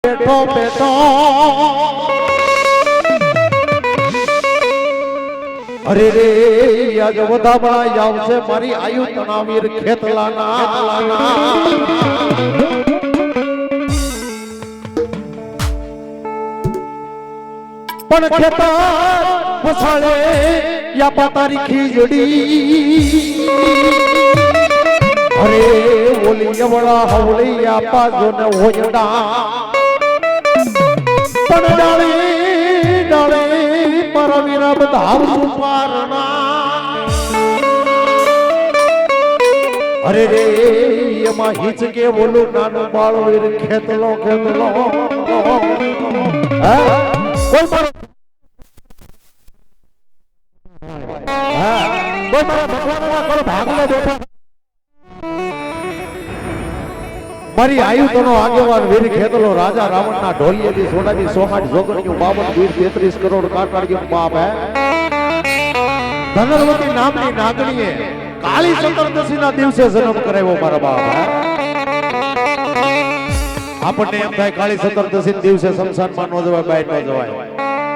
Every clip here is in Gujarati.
બેઠો બેઠો અરે રે આજ વધામણા આવશે મારી આયુ તણાવીર ખેતલાના પણ ખેતર વસાળે યા તારી ખીજડી અરે ઓલી યવડા હવળી આપા જોને હોયડા પણ ડાળે ડાળે મારા વીરા બધા સુપારણા અરે રે એમાં હિચ કે બોલું નાનું બાળો વીર ખેતલો ખેતલો હા કોઈ મારો હા કોઈ મારા ભગવાનના કરો ભાગલો બેઠો મારી આયુતનો આગેવાન વીર ખેતલો રાજા રાવણના ઢોલિયેથી સોનાજી 108 જોગણીઓ 52 વીર 33 કરોડ કાટાળિયું બાપ હે ધનરવતી નામની નાગણીએ કાળી ચતુર્દશીના દિવસે જન્મ કરાવ્યો મારા બાપ હે આપણને એમ થાય કાળી ચતુર્દશીના દિવસે શમશાનમાં નો જવાય બહાર નો જવાય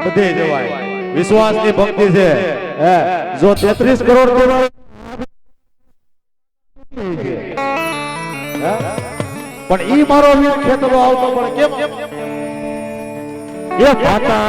બધે જવાય વિશ્વાસની ભક્તિ છે હે જો 33 કરોડ દેવા પણ ઈ મારો વીર ખેતરો આવતો પણ કેમ એ માતા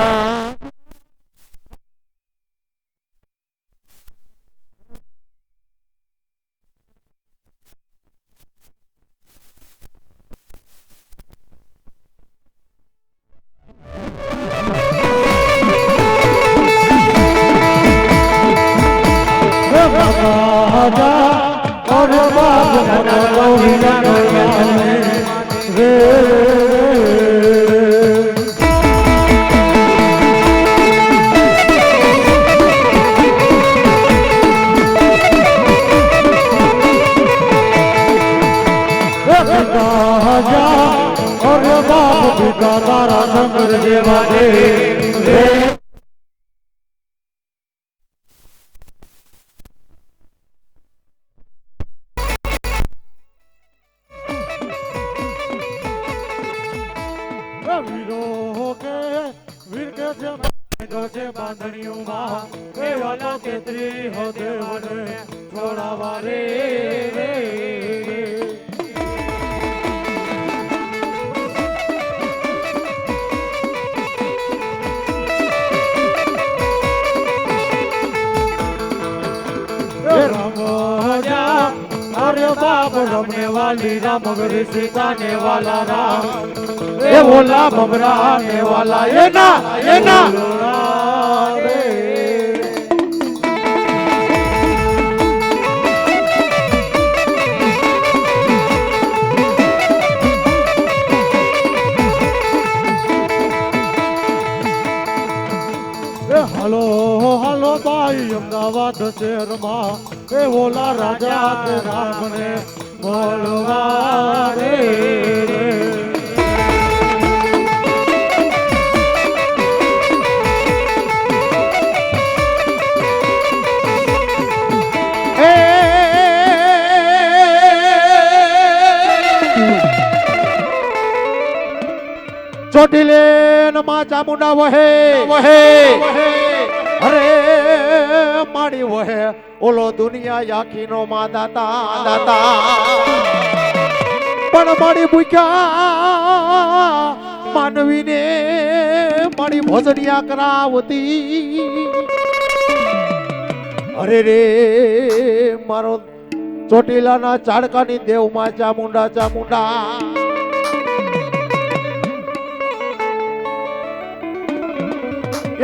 रमने वाली राम मगर सीताने वाला राम ये बोला भबराने वाला ये ना हलो हलो भाई अमदावाद शहर मां ए बोला राजा के राम ने बोलवा रे ચોટીલે नमा चामुंडा वहे अरे माड़ी वहे ओलो दुनिया याखी नो मा दाता पण माड़ी बुख्या मानवी ने माड़ी भोजनिया करावती अरे रे मारो ચોટીલા ના ચાડકાની દેવમાં ચામુંડા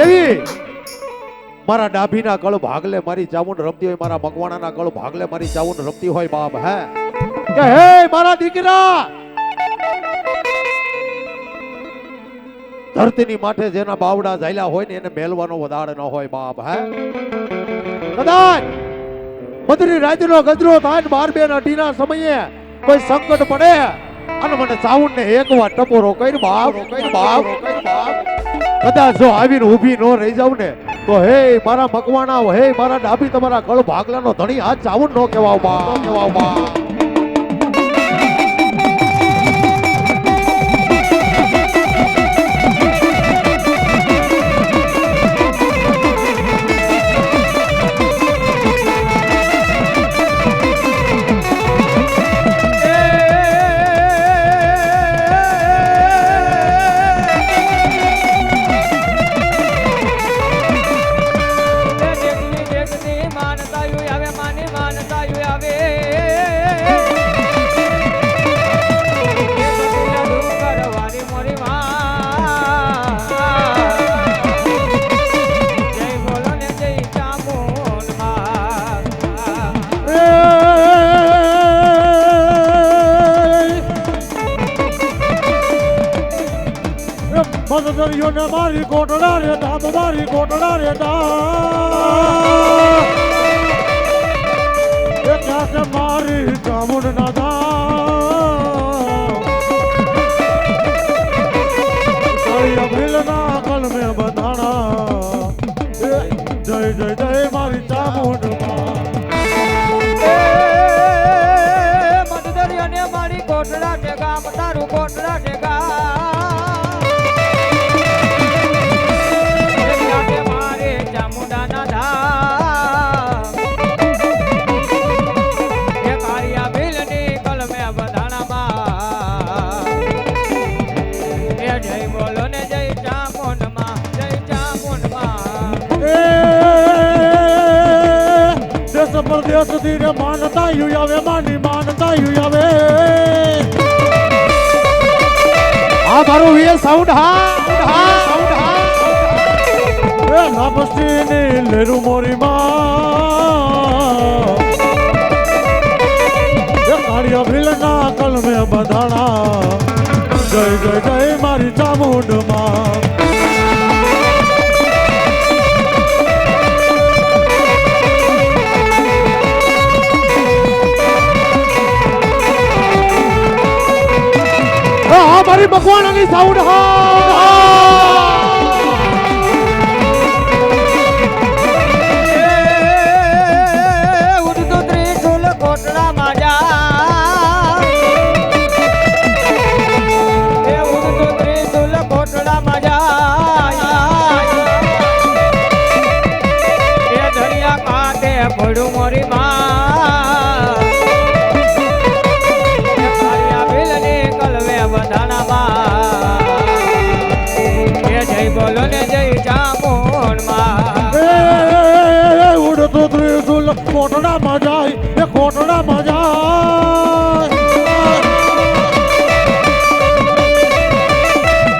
એવી મારા ડાભીના કળ ભાગલે મારી ચામુંડ રમતી હોય, મારા મકવાણાના કળ ભાગલે મારી ચામુંડ રમતી હોય બાપ હે કે હે મારા દીકરા ધરતીની માથે જેના બાવડા ઝાલ્યા હોય ને એને મેલવાનો વધારે ન હોય બાપ હે કદાચ મધરી રાતનો ગજરો થાય 12-2 સમયે કોઈ સંકટ પડે અને મને ચાવુંડ ને એકવાર ટપોરો કરી બાપ કદાચ જો આવીને ઊભી ન રહી જાવ ને તો હે મારા મકવાણા હે મારા ડાભી તમારા કળ ભાગલાનો ધણી આ ચાવુંડ નો કહેવાવ બા મોરી માં જય બોલો ને જય ચામુંડ માં મદદરીઓ ને મારી કોટડા રે ધામ મારી કોટડા રે ધામ મારી ચામુંડ ના ધામ અભિલ ના કલ મેં બંધાણા જય જય જય મારી ચામુંડ મદદરીઓ ને મારી કોટડા છે ગામ તારું કોટડા છે પરદેશ ધીરે માનતા યુ આવે માની માનતા યુ આવે આ મારું વીર સાઉન્ડ સાઉન્ડ એ નભસી ની લેરું મોરી માં એ કાળિયા ભીલ ના કલ મે બંધાણા જય જય જય મારી ચામુંડ માં મારી મકવાણાની સાઉન્ડ ઉડતો ત્રિશુલ કોટડા માજા એ ઉડતો ત્રિશુલ કોટડા માજા એ દરિયા કાંઠે પડું મોરી માં બોલો ને જય ચામુંડ માં ઉડતો ત્રિશુલ કોટડા માં જાય એ કોટડા માં જાય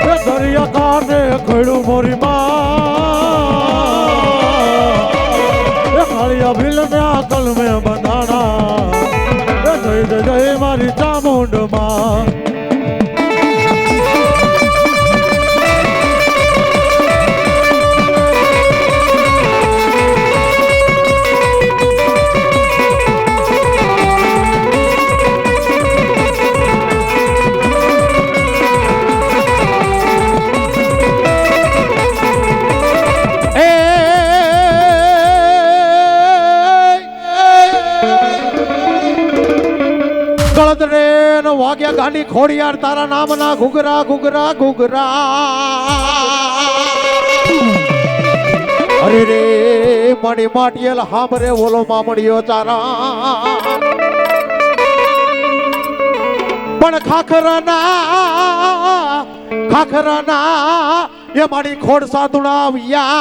એ દરિયા કાંઠે ખડું મોરી માં એ કાળિયા ભીલ ને કલ મેં બંધાણા એ જય જય જય મારી ચામુંડ માં વાગ્યા ગાંડી ખોડિયાર તારા નામ ના ઘુઘરા ઘુઘરા ઘુઘરા અરે રે મણી માટીએલ હામરે ઓલો મામડીયો ચારા પણ ખાખરાના એ મારી ખોડ સાધુણાવ્યા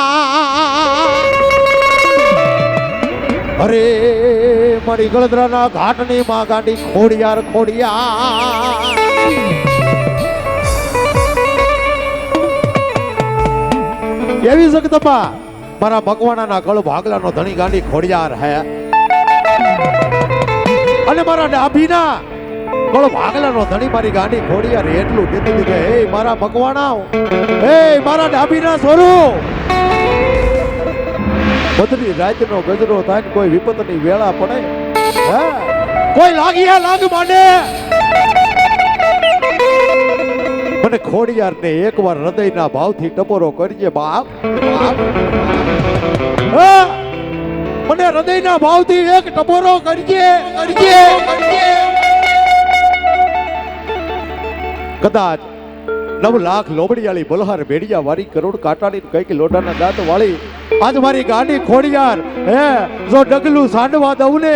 અરે મારી ગળદરાના ઘાટની માં ગાંડી ખોડિયાર ખોડિયાર એવી જગદંબા મારા ભગવાનાના ગળ ભાગલાનો ધણી ગાંડી ખોડિયાર હે અને મારા ડાભીના ગળ ભાગલાનો ધણી મારી ગાંડી ખોડિયાર એટલું કીધું કે હે મારા ભગવાના હે મારા ડાભીના સ્વરૂપ બદલી રાતનો ગજરો થાય ને કોઈ વિપતની વેળા પડે હે કોઈ લાગીયા લાગ માંડે મને ખોડિયાર ને એકવાર હૃદયના ભાવથી ટપોરો કરજે બાપ મને હૃદયના ભાવથી એક ટપોરો કરજે કદાચ 9 લાખ લોબડિયાળી બલહાર ભેડિયા વાળી કરોડ કાટાડી કઈક લોટાના દાંત વાળી આજ મારી ગાંડી ખોડિયાર હે જો ડગલું સાંડવા દઉં ને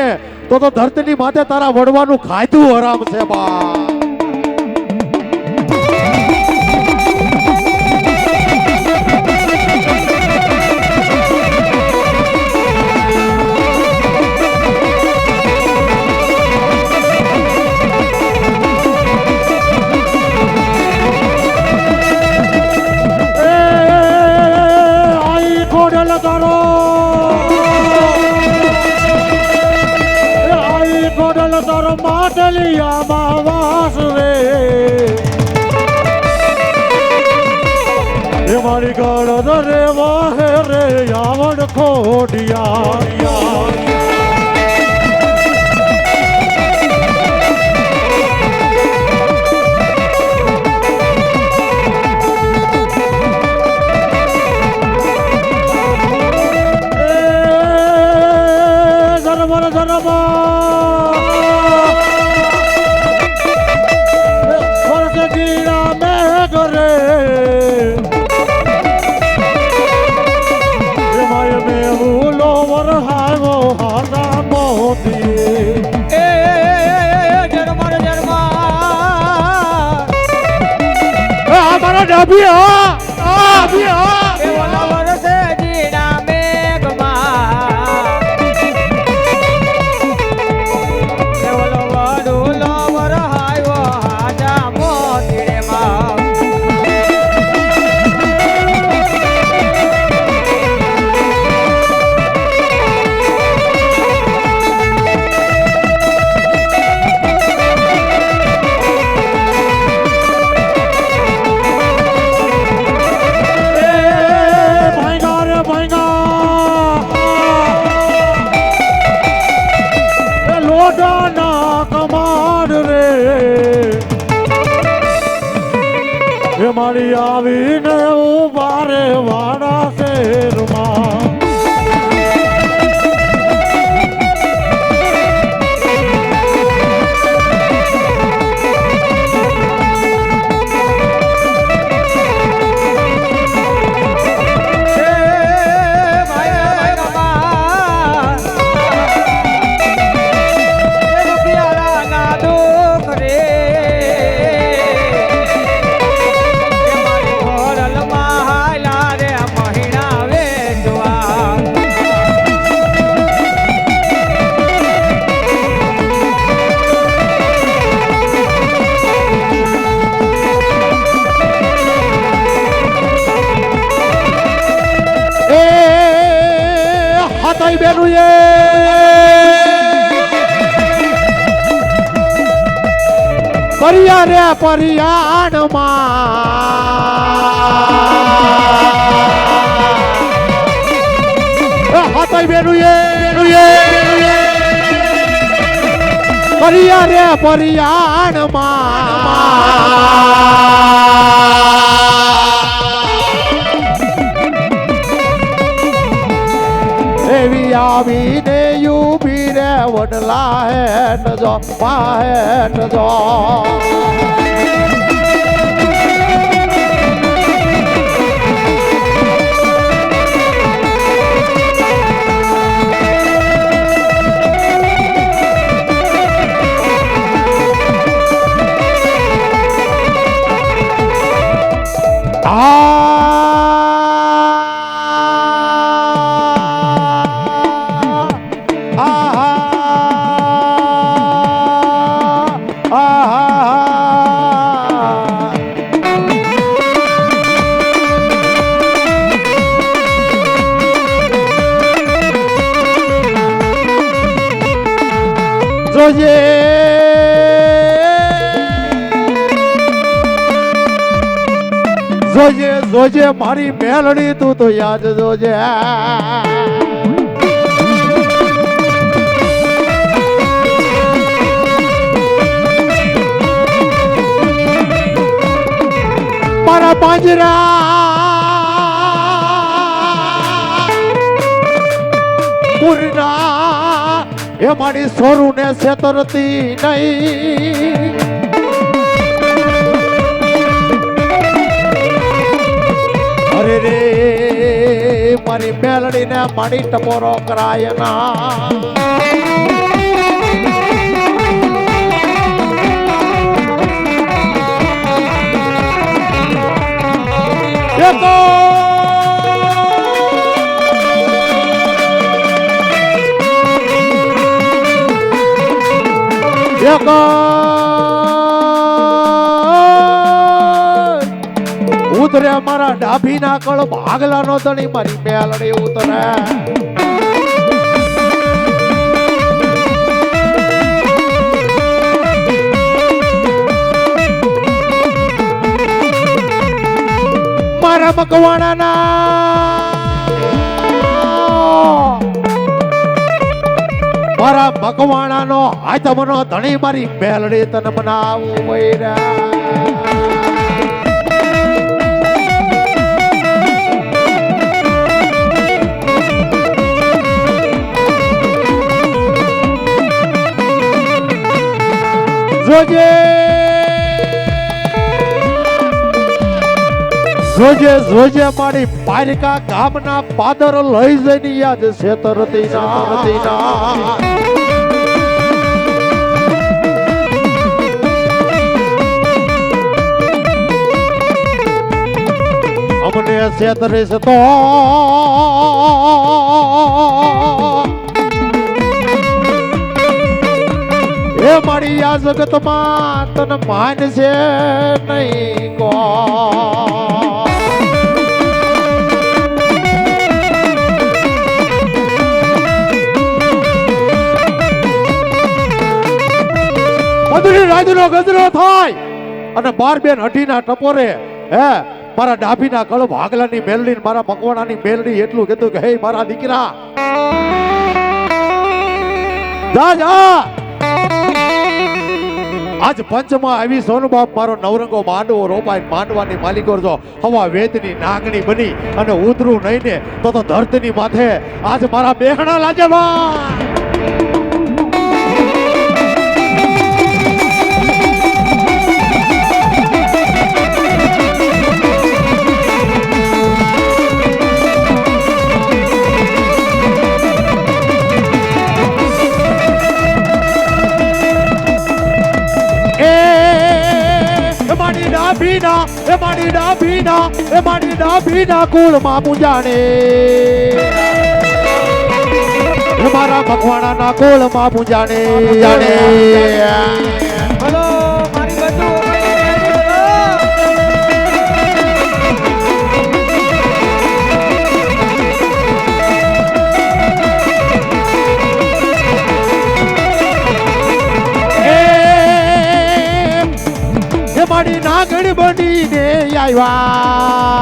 તો ધરતીની માથે તારા વડવાનું ખાધું હરામ છે બા બોલ તાર માટલિયામાં વાસ રે એ મારી ગળદ રે વાહે રે આવડ ખોડિયા અભી હા એ ઓલા વરસે જીણા મેઘમાં એ ઓલો વડુલો વરહાયો હાજા મોતીડેમાં મારી આવીને ઉભા રે વાડા શેરમાં પરિયા રે પરિયાણ હાથાઈ બેનું પરિયા રે પરિયાણ એવી આવીને યુબી રે વડલા હેઠ જો પાહેઠ જો જોજે જોજે જોજે મારી મેલડી તું તો યાદ જોજે મારા પાંજરા પૂરના એ મારી સોરું ને છેતરતી નહીં અરે રે મારી મેલડી ને મારી ટપોરો કરાય ના ઉતરે મારા ડાભી ના કળ ભાગલા નો તણી મારી મેલડી ઉતરે મારા મકવાણાના મારા મકવાણાનો આતમનો ધણી મારી મેલડી તને બનાવું વૈરા જોજે જોજે જોજે મારી પારકા ગામના પાદર લઈ જઈને યાદ છેતરતી ના અમને છેતરીશ તો એ મારી આ જગતમાં તને માન છે નહીં કો મધુરી રાજનો ગજરો થાય અને બાર બેન હઠીના ટપોરે હે મારા ડાભીના કળ ભાગલાની મેલડી મારા મકવાણાની મેલડી એટલું કીધું કે હે મારા દીકરા જા જા આજ પંચમાં આવી સોનબાપ મારો નવરંગો માંડવો રોપાય માંડવાની માલિકો જો હવા વેદની નાગણી બની અને ઉતરું નહીં ને તો ધરતીની માથે આજ મારા બેહણા લાજે બા એ મારી ડાભીના કુળમાં પૂજાણે એ મારા મકવાણાના કુળમાં પૂજાણે જાણે બોલો મારી બધું મારી નાગણ બનીને આવ્યા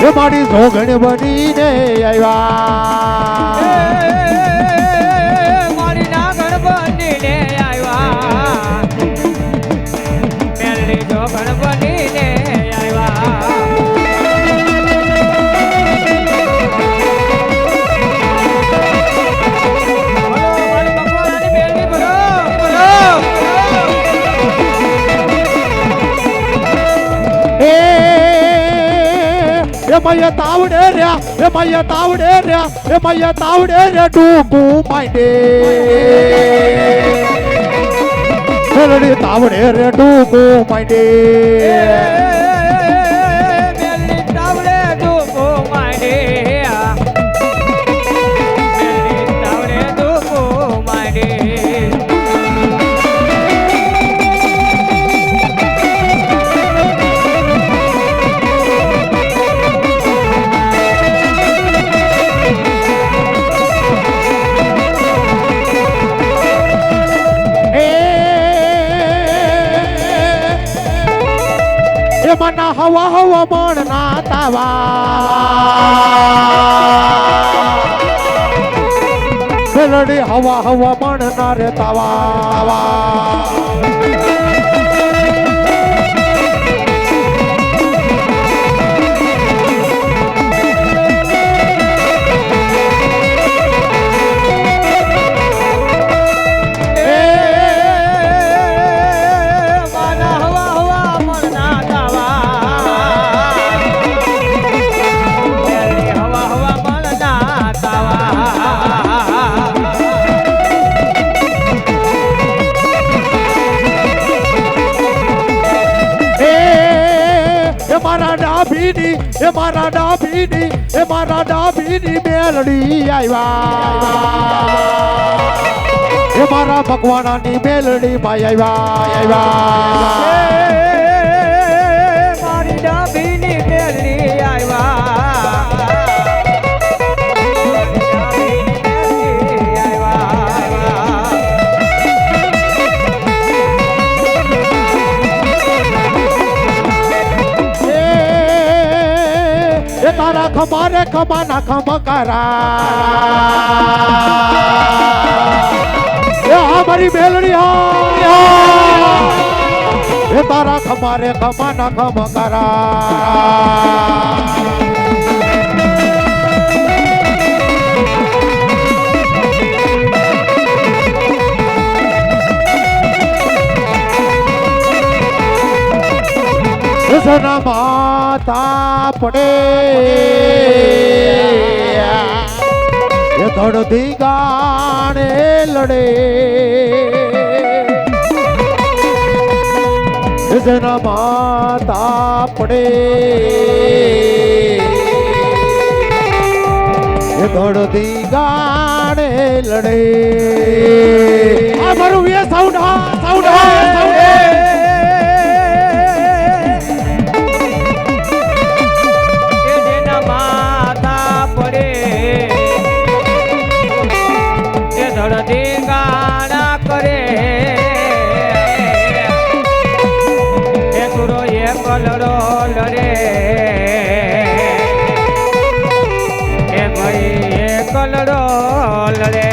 એ મારી સોગણ બનીને આવ્યા મારી નાગણ બનીને આવ્યા મેલડી જોગણ બનીને આવ્યા મૈયા તાવડે રહ્યા એ મૈયા તાવડે રહ્યા એ મૈયા તાવડે રે ટૂંકું માંડે મેલડી તાવડે રે ટૂંકું માંડે મેલડી તાવડે ટૂંકું માંડે મેલડી તાવડે ટૂંકું માંડે મના હવા હવા મણ ના તાવા મેલડી હવા હવા મણ ના રે તાવા એ મારા ડાભીની મેલડી આવ્યા એ મારા મકવાણાની મેલડી માં આવ્યા મારી ડાભીની મેલડી આવ્યા તારા ખમારે ખમાના ખમકારા એ અમારી મેલડી હા એ તારા ખમારે ખમાના ખમકારા સના માતા પડે એ ધડધી ગાણે લડે સના માતા પડે એ ધડધી ગાણે લડે આ મારું વે સાઉન્ડ હા સાઉન્ડ ગાણા કરે એ સુરો એ કલરો લડે એ ભાઈ એ કલરો લડે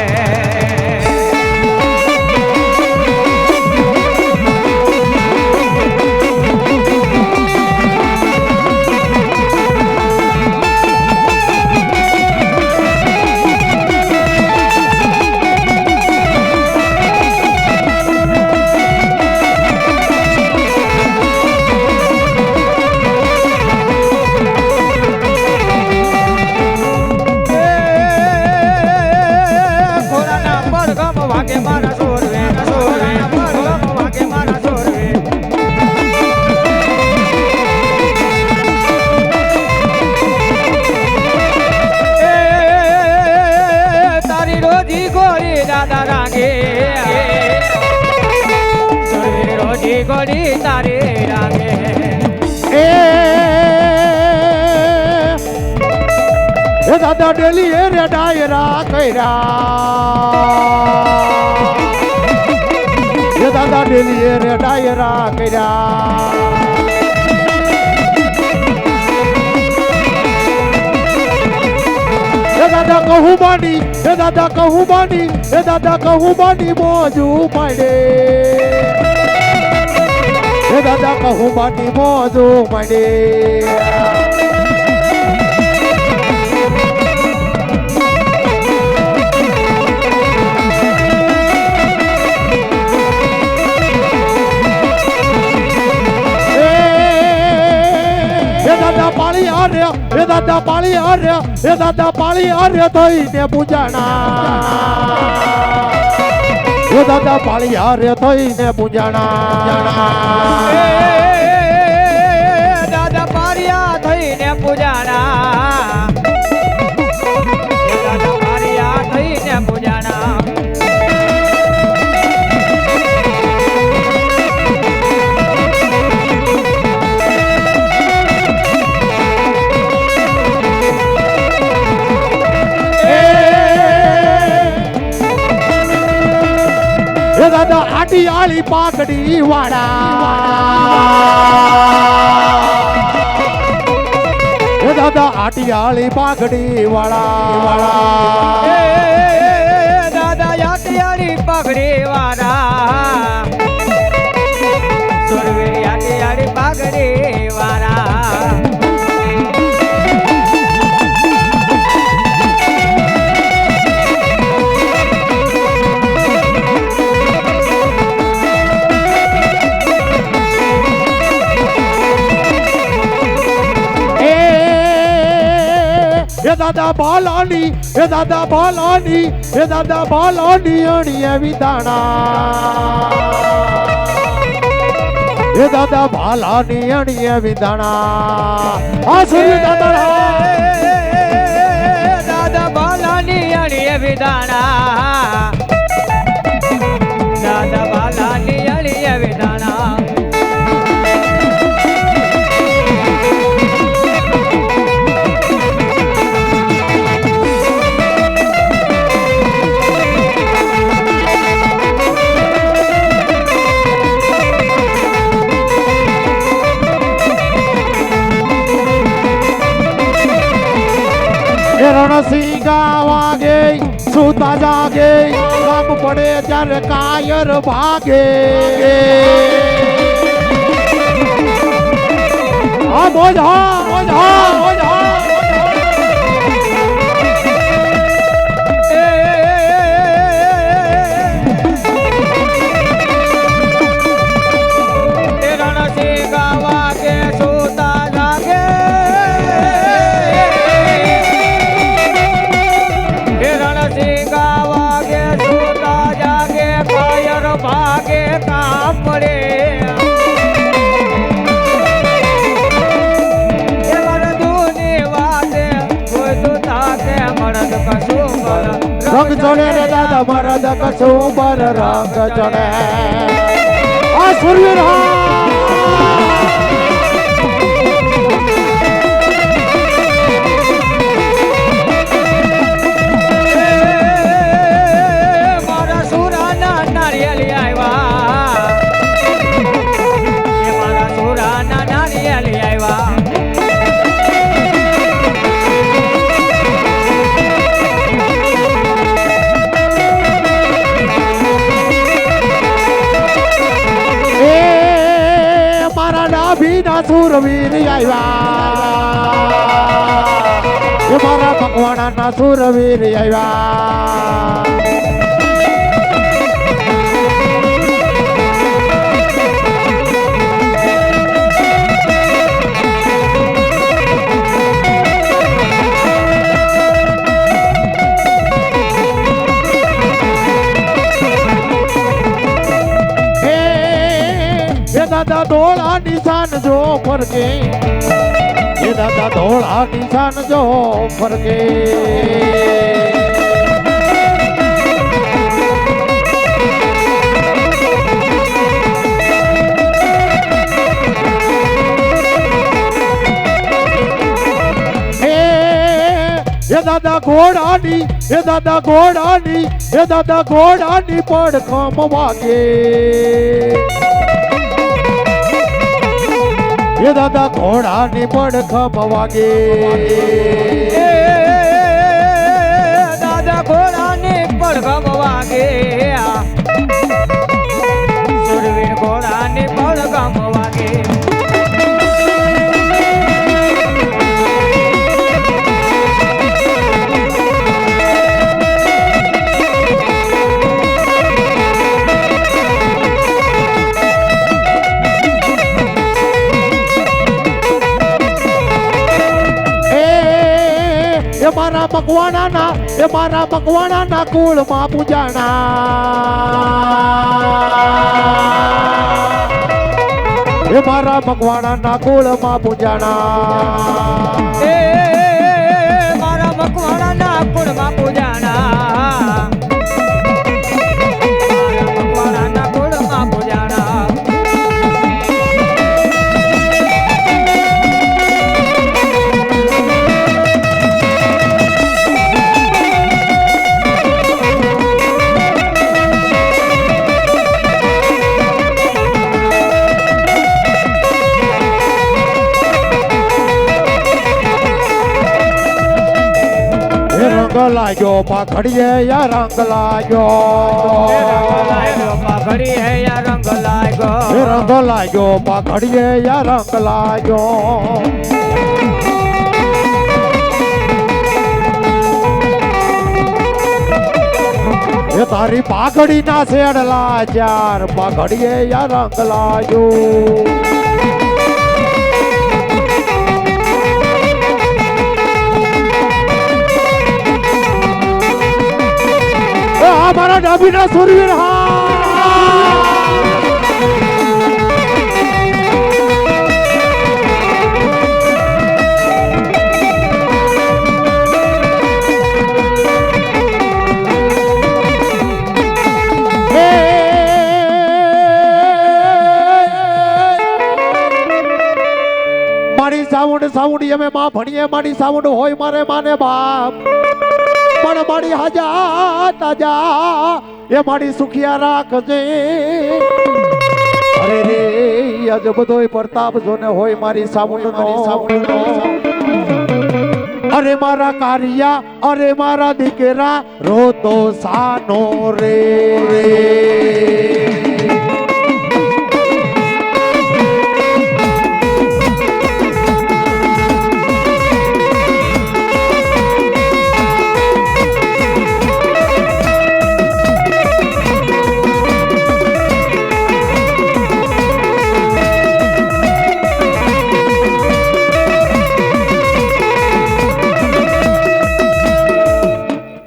વાગે મારા સોરવે સોરવે વાગે મારા સોરવે તારી રોજી ગોળી દાદા રાગે સોરવે રોજી ગોળી તારી રાગે એ દાદા ડેલી એ રે ડાયરા કર્યા એ દાદા ડેલી એ રે ડાયરા કર્યા એ દાદા કહું બાની એ દાદા કહું બાની એ દાદા કહું બાની મોજું પાડે એ દાદા કહું બાની મોજું પાડે પાળી આર્યા એ દાદા પાળી આર્યા એ દાદા પાળી આર્યા થઈને પૂજાણા એ દાદા પાળી આર્યા થઈને પૂજાણા દાદા પારિયા થઈને પૂજાણા દાદા પારિયા થઈને પૂજાણા એ દાદા આટી આળી પાઘડી વાળા એ દાદા આટી આળી પાઘડી વાળા દાદા આટી આળી પાઘડી વાળા સોરવે આટી આળી પાઘડી વાળા એ દાદા બાલાની એ દાદા બાલાની એ દાદા બાલાની અણીએ વિધાણા એ દાદા બાલાની અણીએ વિધાણા આ સૂર્ય દાદા દાદા બાલાની અણીએ વિધાણા દાદા બાલાની અણીએ વિધાણા રણસિંહ વાગે સુતા જાગે કામ પડે ત્યારે કાયર ભાગે હા મોજ હા મોજ હા મોજ હા ભાગે કામ પડે રંગ ચડે રે દાદા મરદ કશું પર રંગ ચડે આ સુરવીર મારા સુરાના નારિયેલી આવ્યા મારા સુરાના નારિયેલી આવ્યા સુરવીર આવ્યા મારા મકવાણા સુરવીર આવ્યા દાદા ધોળા નિશાન જો ફરકે એ દાદા ધોળા નિશાન જો ફરકે એ દાદા ઘોડાની એ દાદા ઘોડાની એ દાદા ઘોડાની પડખમ વાગે એ દાદા ઘોડાની પડખમ વાગે દાદા ઘોડાની પડખમ વાગે સુરવીર ઘોડાની પડખમ વાગે મારા મકવાણાના કુળમાં પૂજાણા એ મારા મકવાણાના કુળમાં પૂજાણા મારા મકવાણાના કુળમાં પૂજાણા મકવાણાના કુળમાં પૂજાણા રંગ લાગ્યો પાખડીએ યા રંગ લાગ્યો પાઘડી હે યા રંગ લાગ્યો રંગ લાગ્યો પાખડીએ યા રંગ લાગ્યો એ તારી પાઘડી ના શેડલા ચાર પાઘડીએ યા રંગ લાગ્યો મારા ડાબીના સુરવીર મારી સાઉન્ડ અમે માં ભણીએ મારી સાઉન્ડ હોય મારે માને બાપ પણ મારી હાજા તાજા એ મારી સુખિયા રાખજે અરે રે આજ બધોય પ્રતાપ જોને હોય મારી સાઉન્ડ નો અરે મારા કારિયા, અરે મારા દીકરા, રોતો સાનો રે.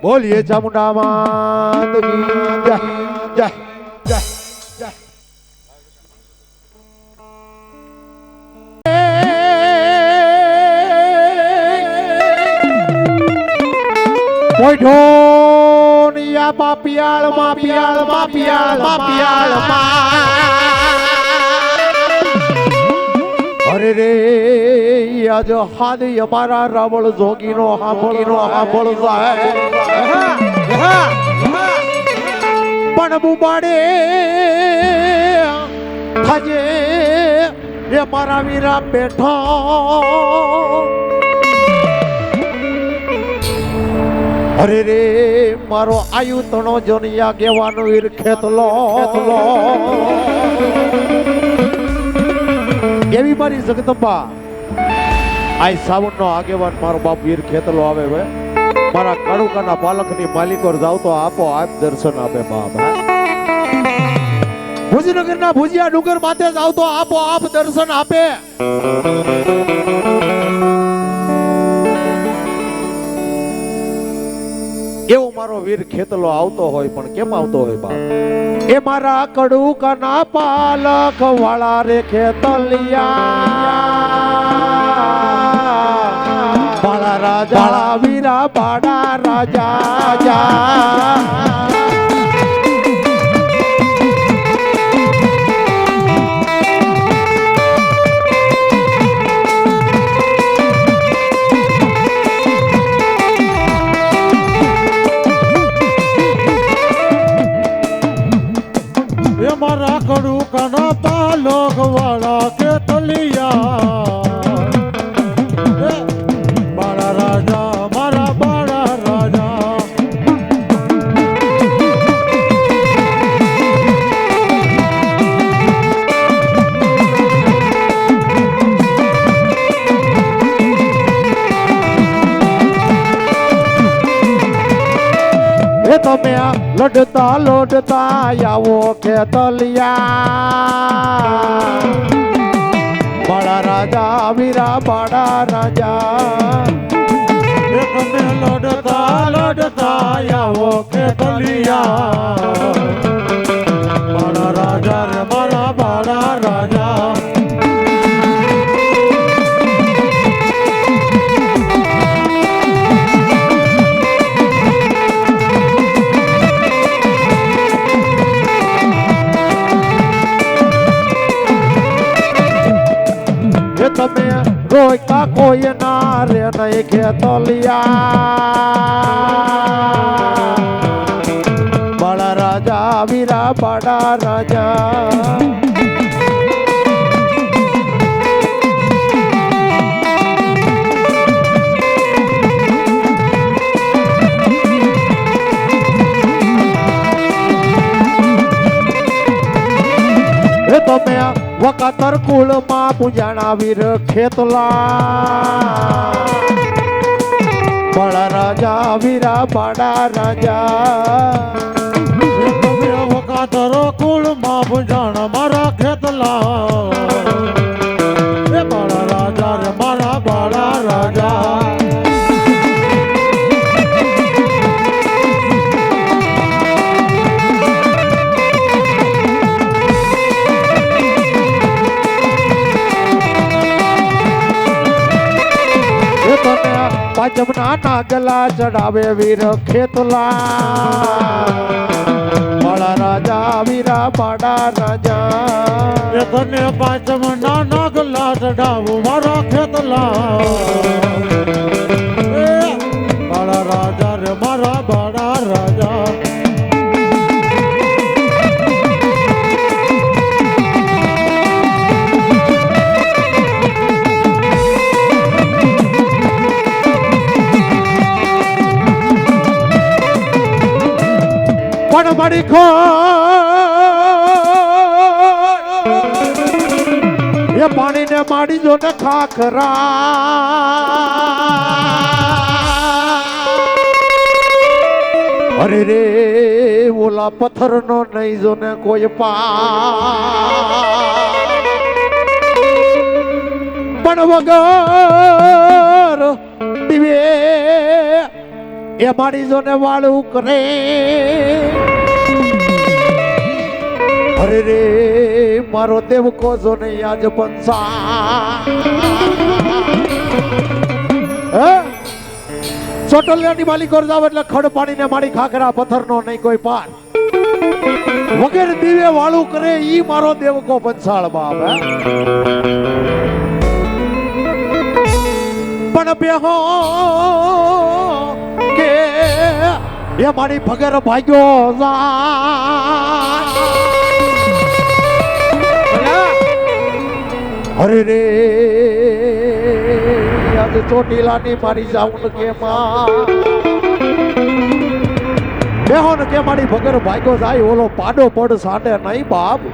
બોલીએ ચામુંડા માત કી જય જય જય જય. પોઈઠોનિયા પાપિયાળ માપિયાળ માપિયાળ માપિયાળ અરે રે આજ હાદી અમારા રાવળ જોગીનો હાંભળ જાય પણ બુબાડે થાજે એ મારા વીરા બેઠો અરે રે મારો આયુ તણો જોનિયા ગેવાનો વીર ખેતલો એવી મારી જગદંબા આ સાવન નો આગેવાન મારો બાપ વીર ખેતલો આવે હવે મારા કાળુકાના પાલકની માલિકો જાવ તો આપો આપ દર્શન આપે બાપ. ભુજનગરના ભુજિયા ડુંગર માથે જાવ તો આપો આપ દર્શન આપે. એવો મારો વીર ખેતલો આવતો હોય પણ કેમ આવતો હોય બાપ? એ મારા કડુકાના પાલક વાળા રે ખેતલિયા બાળા રાજા વીરા બાડા રાજા જા. મારા કડું કાના પાલક વાળા કે તલિયા બાળા રાજા મારા બાળા રાજા. એ તમે લડતા લોડતા આવો ખેતલિયા બાળા રાજા વીરા બાળા રાજા. એ તમે લડતા આવો કે તલિયા બાળા રાજા રે મારા બાળા રાજા. તમે રોયતા કોઈ ના રે નહીં ખેતલિયા બાળા રાજા વીરા બાળા રાજા. તમે વકાતર કુળમાં પૂજાણા વીર ખેતલા બાળા રાજા વીરા બાળા રાજા. તમે વકાતર કુળમાં પૂજાણા મારા ખેતલા બાળા રાજા રે મારા બાળા રાજા. પાંચમના નાગલા ચડાવે વીર ખેતલા બાળા રાજા વીરા બાળા રાજા. તને પાંચમના નાગલા ચડાવું મારા ખેતલા બાળા રાજા રે મારા બાળા રાજા. પણ મારી ખો એ પાણીને માડી જો ને ખાખરા અરે રે ઓલા પથ્થરનો નહીં જો ને કોઈ પણ વગર દિવે એ મારી જો ને વાળું કરે અરે રે મારો દેવ કોજો ને આજ પંસા ચોટલિયાની માલિક ઓર જાવ એટલે ખડ પાણીને મારી ખાખરા પથ્થરનો નહીં કોઈ પાર વગેરે દીવે વાળું કરે ઈ મારો દેવકો પંસાળ બાપ પણ બેહો કે એ મારી ભગર ભાગ્યો અરે રે આજે ચોટીલાની મારી જાઉં કે બેહો ને કે મારી ભગર ભાગ્યો જાય ઓલો પાડો પડ સાડે નહીં બાપ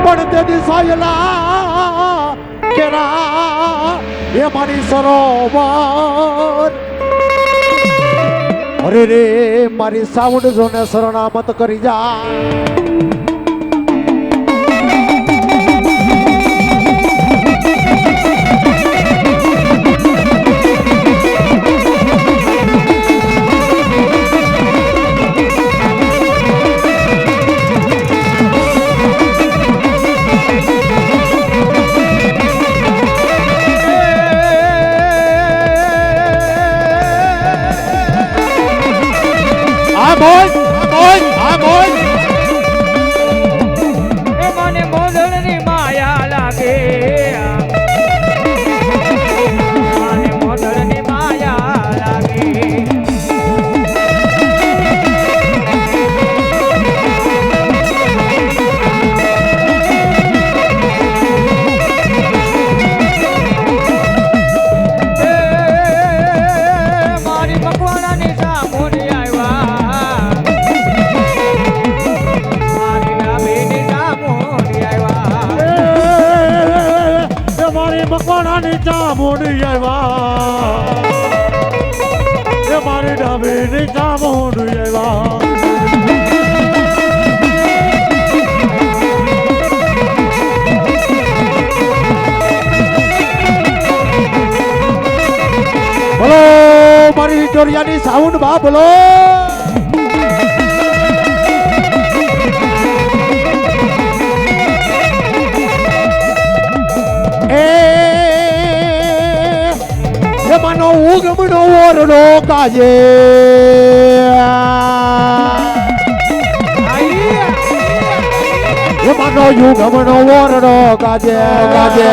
પણ તેથી સાયલા કેરા એ મારી સરોવર અરે રે મારી સાઉન્ડ જોને શરણામત કરી જા મને મોદળની માયા લાગે મને મોદળની માયા લાગે મારી મકવાણાની સામુની મકવાણાની ચામુંડી આવ્યા એ મારી ડાબીની ચામુંડી આવ્યા બોલો મારી વિક્ટોરિયાની સાઉન્ડ બા બોલો માનો ઉગમનો ઓરડો કાજે માનો યુગમનો ઓરડો કાજે કાજે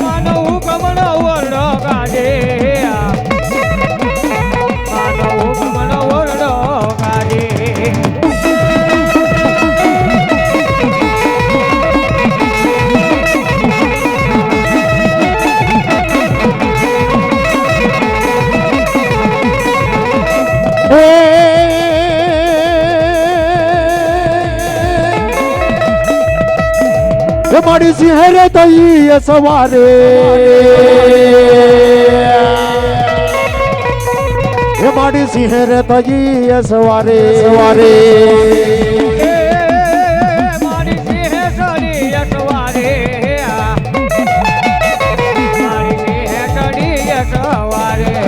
માનો હુકમનો ઓરડો કાજે માનો હુકમનો ઓરડો કાજે મારી સિંહરે તઈ સવારે મારી સિંહરે તઈ સવારે સવારે મારી સિંહ સડી સવારે મારી સિંહ સડી સવારે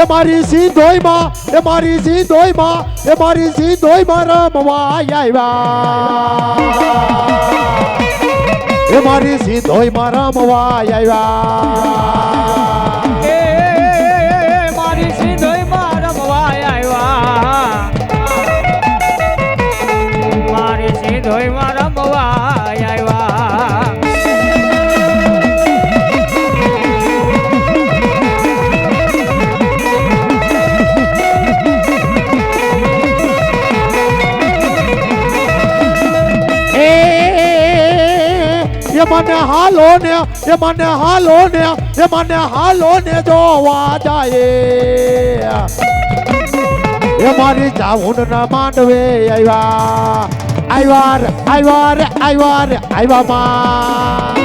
મારી સિંધોઈમાં એ મારી સિંધોઈમાં એ મારી સિંધોઈમાં રમવા આવ્યા એ મારી સિંધોઈમાં રમવા આવ્યા એ મારી સિંધોઈમાં રમવા આવ્યા મારી સિંધોઈમાં રમવા આવ્યા એ મને હાલો ને એ મને હાલો ને એ મને હાલો ને જોવા જાય એ મારી ચાવુંડ ના માંડવે આવ્યા આવ્યા રે આવ્યા રે આવ્યા રે આવ્યા માં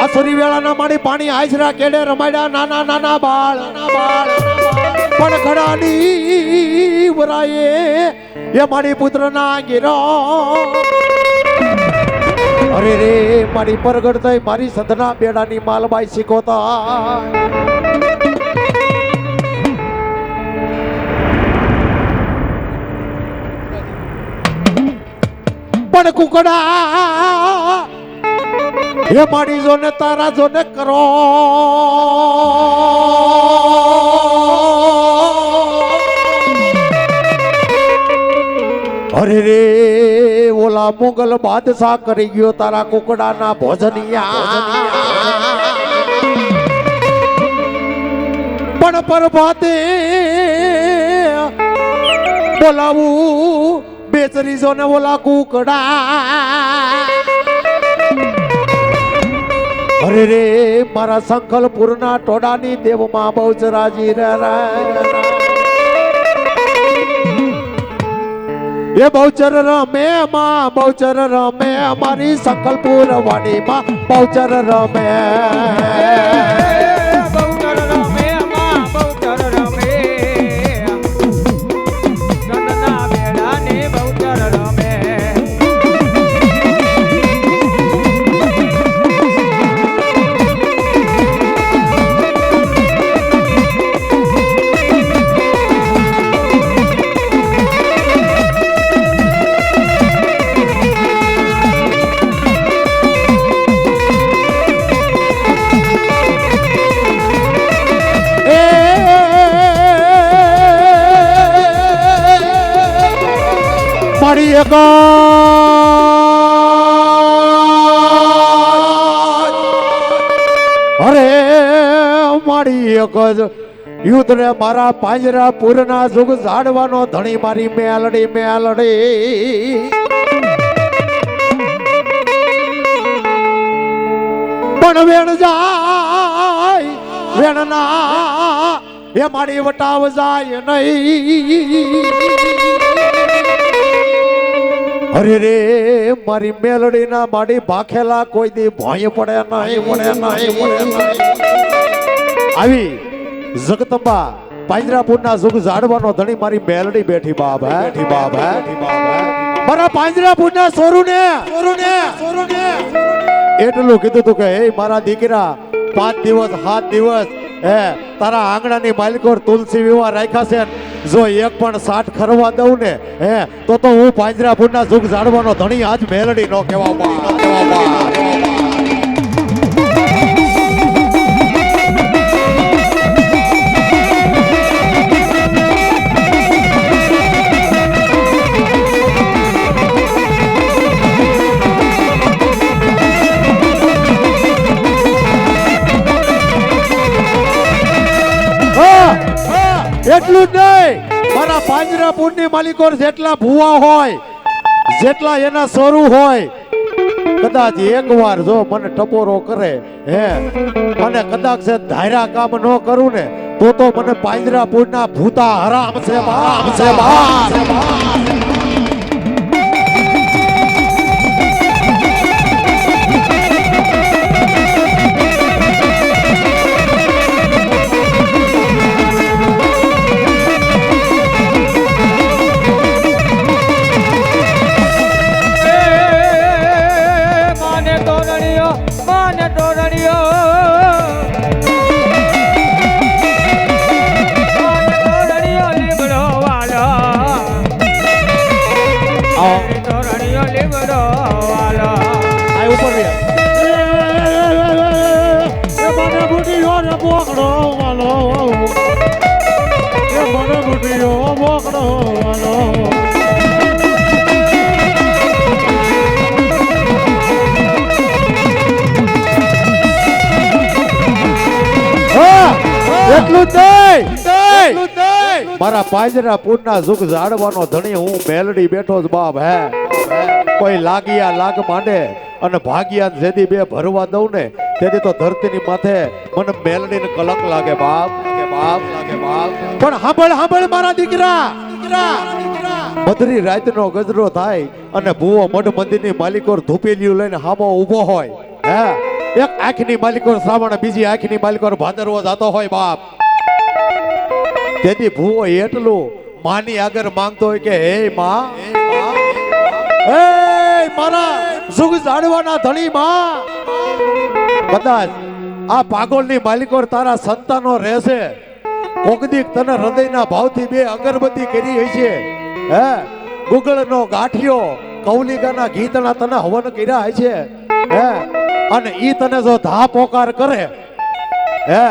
અસુરી વેળાના મારી પાણી આયસરા કેડે રમાડ્યા નાના નાના બાળ પણ ઘડાની વરાયે એ મારી પુત્ર ના ગીરો અરે રે મારી પરગડ થઈ મારી સંધના બેડાની માલબાઈ શીખોતા પણ કુકડા એ મારી જોને તારા જોને કરો અરે રે ઓલા મુગલ બાદશાહ કરી ગયો તારા કુકડાના ભોજનિયા પણ પ્રભાતે બોલાવું બેચરી જોને ઓલા કુકડા અરે રે મારા સંખલપુરના ટોડાની દેવમાં બહુચરાજી એ બહુચર રમે માં બહુચર રમે મારી સંખલપુર વાડીમાં બહુચર રમે બહુચર રમે માં બહુચર રમે ગણના બેડાને બહુચર રમે મારી એક અરે મારી એક જ યુદ્ધ ને મારા પાંજરા પૂરના સુખ ઝાડવાનો ધણી મારી મેલડી મેલડી પણ વેણ જાય વેણના એ મારી વટાવ જાય નહીં અરે રે મારી મેલડી ના માડી ભાખેલા કોઈ દી ભોય પડે નહીં આવી જગતંબા પાંજરાપુરના સુખ ઝાડવાનો ધણી મારી મેલડી બેઠી બાપ બેઠી બાપ મારા પાંજરાપુરના સોરુને એટલું કીધું તું કે હે મારા દીકરા 5 દિવસ 7 દિવસ હે તારા આંગણાની માલિકોર તુલસી વિવાહ રાખ્યા છે જો એક પણ 60 ખરવા દઉં ને હે તો હું પાંજરાપુરના સુખ ઝાડવાનો ધણી આજ મેલડી નો કહેવા એટલું જ નહીં મારા પાંજરાપુરની માલિકો જેટલા ભૂવા હોય જેટલા એના સોરું હોય કદાચ એકવાર જો મને ટપોરો કરે હે મને કદાચ છે ધાર્યા કામ ન કરું ને તો મને પાંજરાપુરના ભૂતા હરામ છે રે બોકડો વાલો એ મને બુઢીઓ બોકડો વાલો એટલું જ નહીં મારા પાંજરા પૂરના સુખ ઝાડવાનો ધણી હું મેલડી બેઠો જ બાપ હે કોઈ લાગિયા લાગ માંડે અને ભાગ્યા જેથી બે ભરવા દઉં ને તેથી તો ધરતીની માથે મને મેલડીને કલંક લાગે બાપ પણ સાંભળ મારા દીકરા મધરી રાતનો ગજરો થાય અને ભૂવો મઢ મંદિરની માલિકોર ધૂપેલિયું લઈને હામો ઊભો હોય હે એક આંખની માલિકોર શ્રાવણ બીજી આંખની માલિકોર ભાદરવો જાતો હોય બાપ તેથી ભૂવો એટલું માની આગળ માંગતો હોય કે હે માં હે મારા સુખ જાળવાના ધણી માં કદાચ આ પાગોળની માલિકોર તારા સંતાનો રહેશે કોકદીક તને હૃદયના ભાવથી બે અગરબત્તી કરી હશે હે ગુગળનો ગાંઠિયો કૌલિકાના ગીતના તને હવન કર્યા હશે હે અને ઈ તને જો ધા પોકાર કરે હે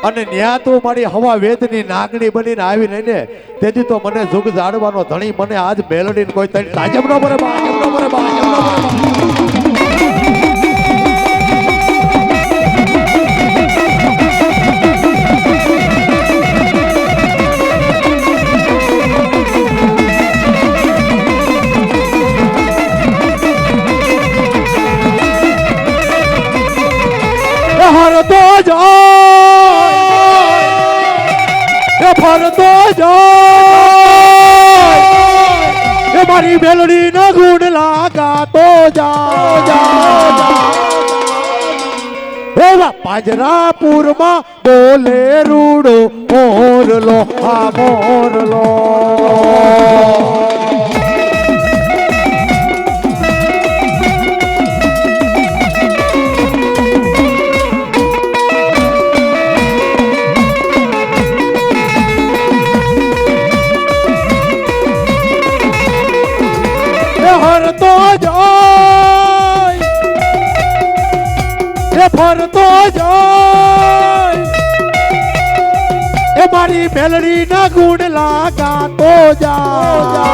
અને ન્યા તું મારી હવા વેદની નાગણી બનીને આવી ને તેથી તો મને જુગ જાડવાનો ધણી મને આજ મેલડીને કોઈ તને તાજબ ન પડે ફરતો જાય ફરતો જાય મારી મેલડી ના ગુણ લાગાતો જા પાંજરાપુરમાં બોલે રૂડો મોરલો આ મોરલો ફરતો જાય એ મારી મેલડી ના ગુણ લાગાતો જા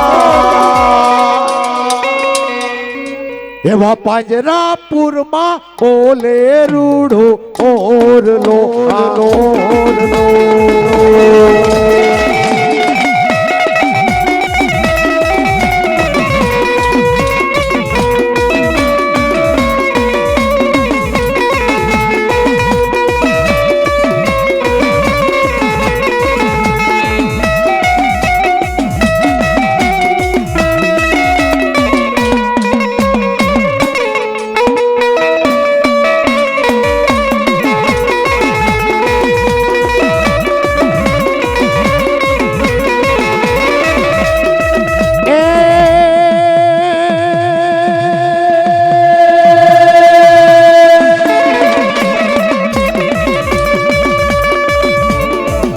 એવા પાંજરાપુરમાં બોલે રૂડો ઓરલો ઓરલો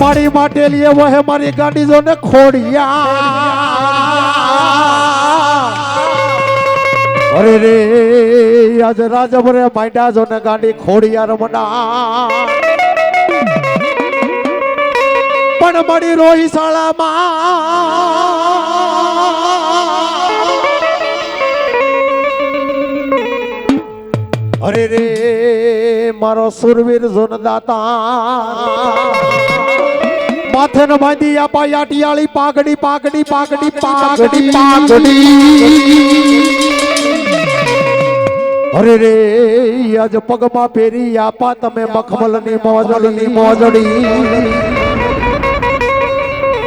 મારી માટે લીએ वो है મારી ગાડી જો ને ખોડિયા અરે રે આજ રાજભરે માંડ્યા જો ને ગાડી ખોડિયા રમણા પણ મળી રોહી શાળામાં અરે રે મારો સુરવીર જોન દાતા માથે ન બાંધી આપા યાટિયાળી પાઘડી પાઘડી પાઘડી પાઘડી પાઘડી અરે રે આજ પગમાં પહેરી આપા તમે મખમલની મોજડી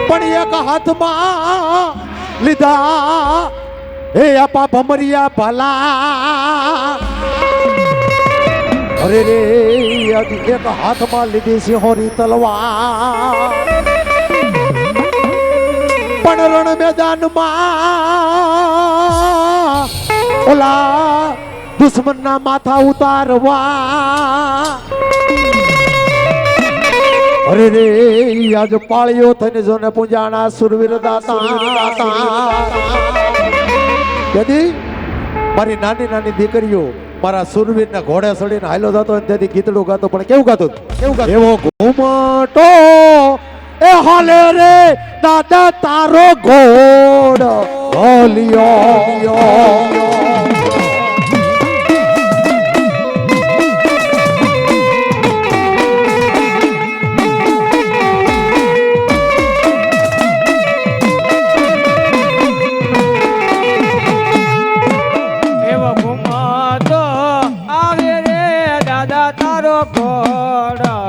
પણ એક હાથમાં લીધા હે આપા ભમરિયા ભલા અરે રે આજ એક હાથમાં લીધી સિંહોરી તલવાર પણ રણ મેદાનમાં ઓલા દુશ્મનના માથા ઉતારવા અરે રે આજ પાળીઓ થઈને જોને પૂજાણા સુરવીર દાતા કદી મારી નાની નાની દીકરીઓ મારા સુરવીર ને ઘોડે ચડીને હાલો જતો અને તેથી ગીતડું ગાતો પણ કેવું ગાતું એવો ઘુમટો એ હાલે રે દાદા તારો ઘોડ હોલિયો એવો ઘુમાતો આવે રે દાદા તારો ઘોડાલિયો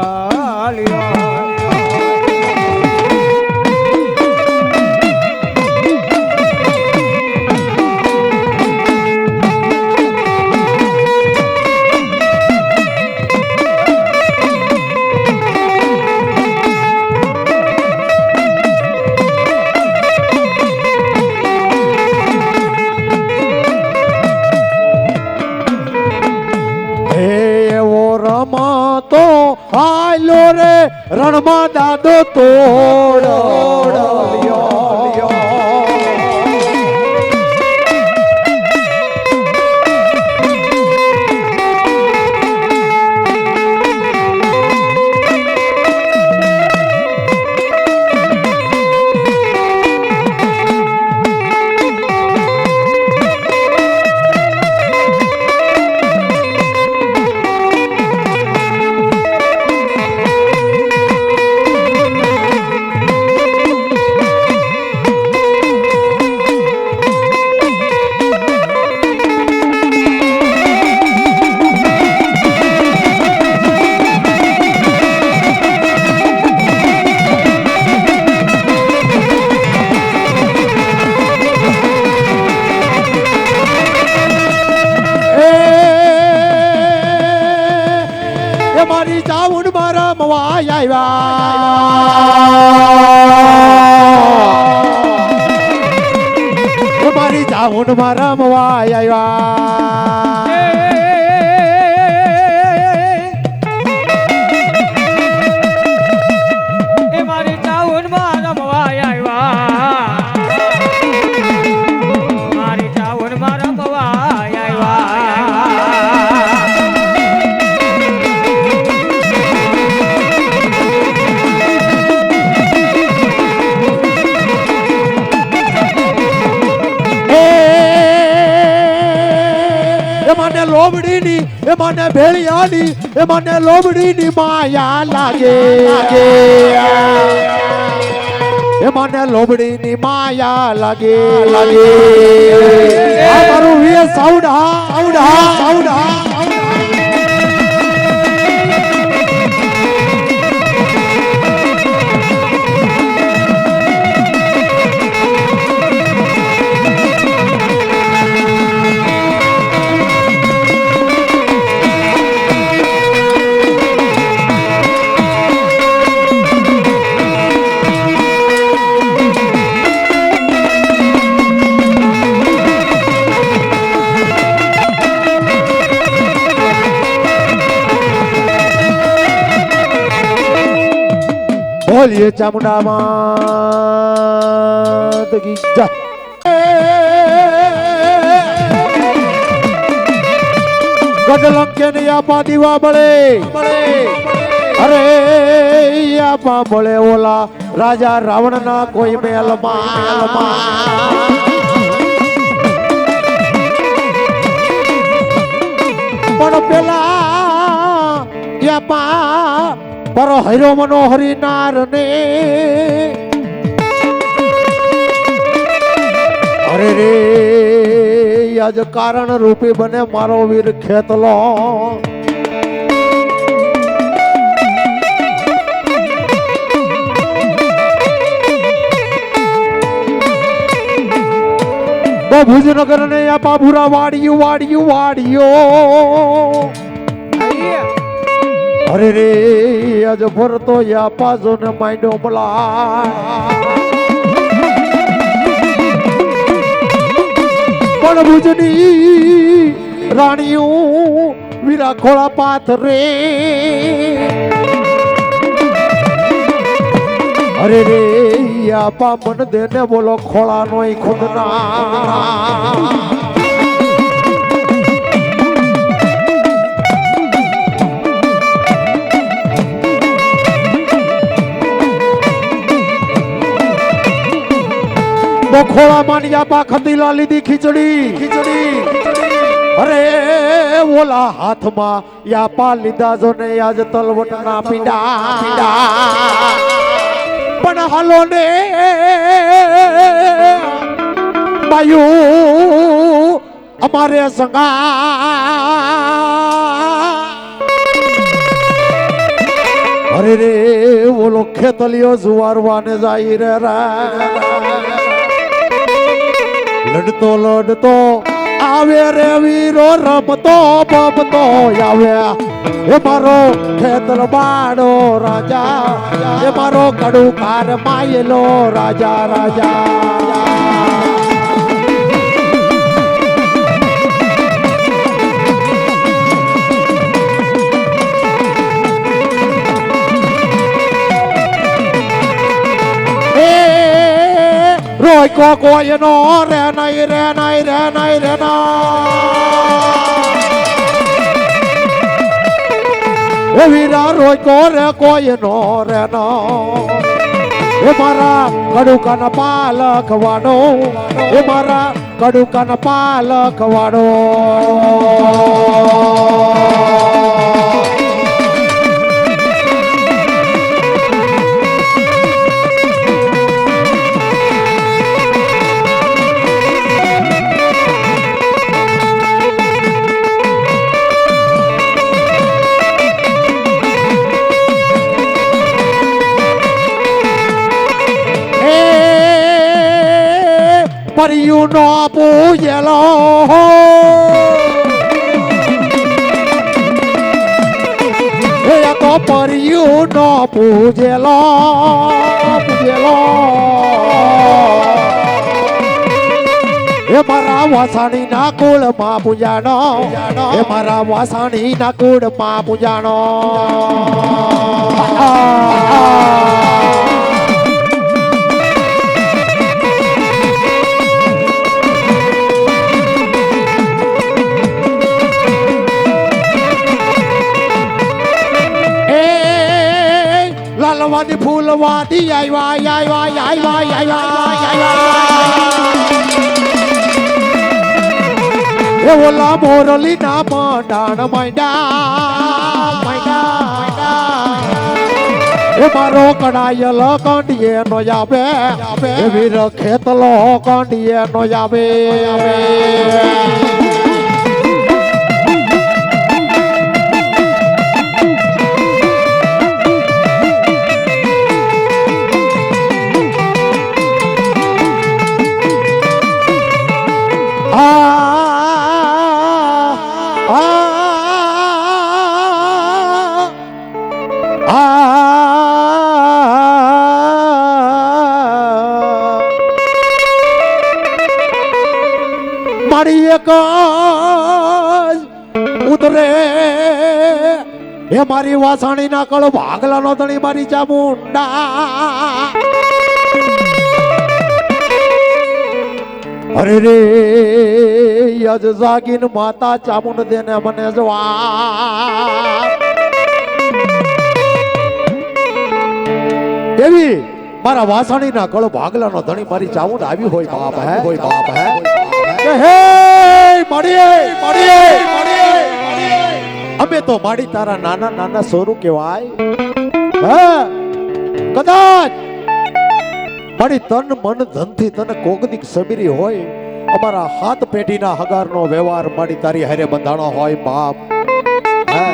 રમાતો હાલો રે રણમાં દાદો તોડ મારી ચાઉંડ મારા મવાય આવ્યા મારી ચાઉંડ મારા મવાય આવ્યા એ મારી ચાઉનમાં રમવાય આવ્યા મારી ચાઉનમાં રમવાય આવ્યા મને લોબડીની એ મને ભેળિયાની એ મને લોબડીની માયા લાગે એ મને લોબડીની માયા લાગે આ મારું વીર સાઉડા બોલીએ ચામુંડા માત કી જય ગઢલંકે ને આપા દીવા બળે અરે આપા બળે ઓલા રાજા રાવણ ના કોઈ મેલમાં પણ પેલા આપા પર હૈરો મનોહરી નાર ને અરે રે આજ કારણ રૂપી બને મારો વીર ખેતલો ભુજનગર ને આ બાબુરા વાડિયું અરે રે આજ ફરતો યા પાજો ને માંડો મલા પણ ભુજની રાણીયું વીરા ખોળા પાથ રે અરે રે આપા મન દેને બોલો ખોળા નોય ખુદના ખોળા માનિયા પા ખતીલા લીધી ખીચડી અરે ઓલા હાથમાં યા પા લીધા જો ને આજ તલવટના પીડા પણ હાલો ને બાયુ અમારે સંગા અરે રે ઓલો ખેતલિયો જુવારવાને જાય રે લડતો લડતો આવે રે વીરો રમતો બમતો આવે એ મારો ખેતર બાડો રાજા એ મારો કડું કાર માયેલો રાજા રાજા રોય કો કોઈ નો રે નહીં રે નહીં રે નહીં રે એ વીરા રોય કો રે કોઈ નો રે નો એ મારા કડુકાન પાલક વાડો એ મારા કડુકાન પાલક વાડો પરિયું નો પૂજેલો એ તો પરિયું નો પૂજેલો એ મારા વાસાણી ના કુળ માં પૂજાનો એ મારા વાસાણી ના કુળ માં પૂજાનો લાલવાની ફૂલવાદી એ ઓલા મોરલી ના મંડાણ માંડા એ મારો કડાયલ કંડીએ નો આવે એ વીર ખેતલો કંડીએ નો આવે મારી એક ઉતરે એ મારી વાસાણી ના કળો ભાગલા નો તણી મારી ચામુંડા અરે રે યજ જાગીન માતા ચામુંડ દેને મને જવાબ દેવી મારા વાસાણી ના કળો ભાગલા નો ધણી મારી ચામુંડ આવી હોય બાપ હે હે માડીએ અમે તો માડી તારા નાના નાના સોરું કહેવાય હે કદાચ મારી તન મન ધનથી તને કોકદીક સમીરી હોય અમારા હાથ પેઢીના હગારનો વ્યવહાર માડી તારી હારે બંધાણો હોય બાપ હે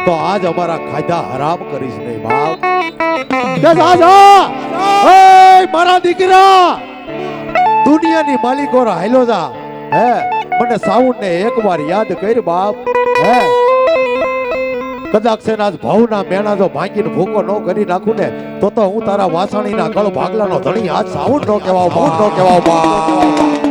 તો આજ અમારા ખાધા હરામ કરીશ નહીં બાપ મારા દીકરા દુનિયાની માલિકો હાલો જા હે મને સાઉન્ડ ને એકવાર યાદ કર બાપ હે કદાચ સેના ભાવના મેણા જો ભાંગીને ભૂકો ન કરી નાખું ને તો હું તારા વાસણીના ગળ ભાગલાનો ધણી આજ સાઉન્ડ નો કહેવાવ બાપ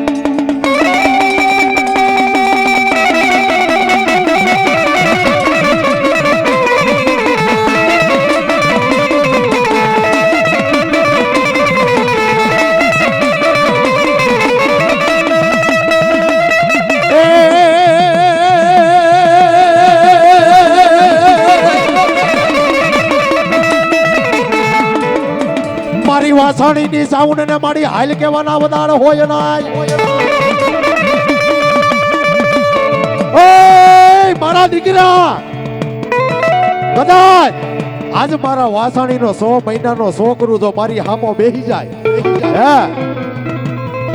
મારી વાસાણીની સાઉન્ડ ને મારી હાલ કેવાના વધારે હોય ના ઓય મારા દીકરા કદાચ આજ મારા વાસાણીનો 100 મહિનાનો છોકરો જો મારી હામો બેહી જાય હે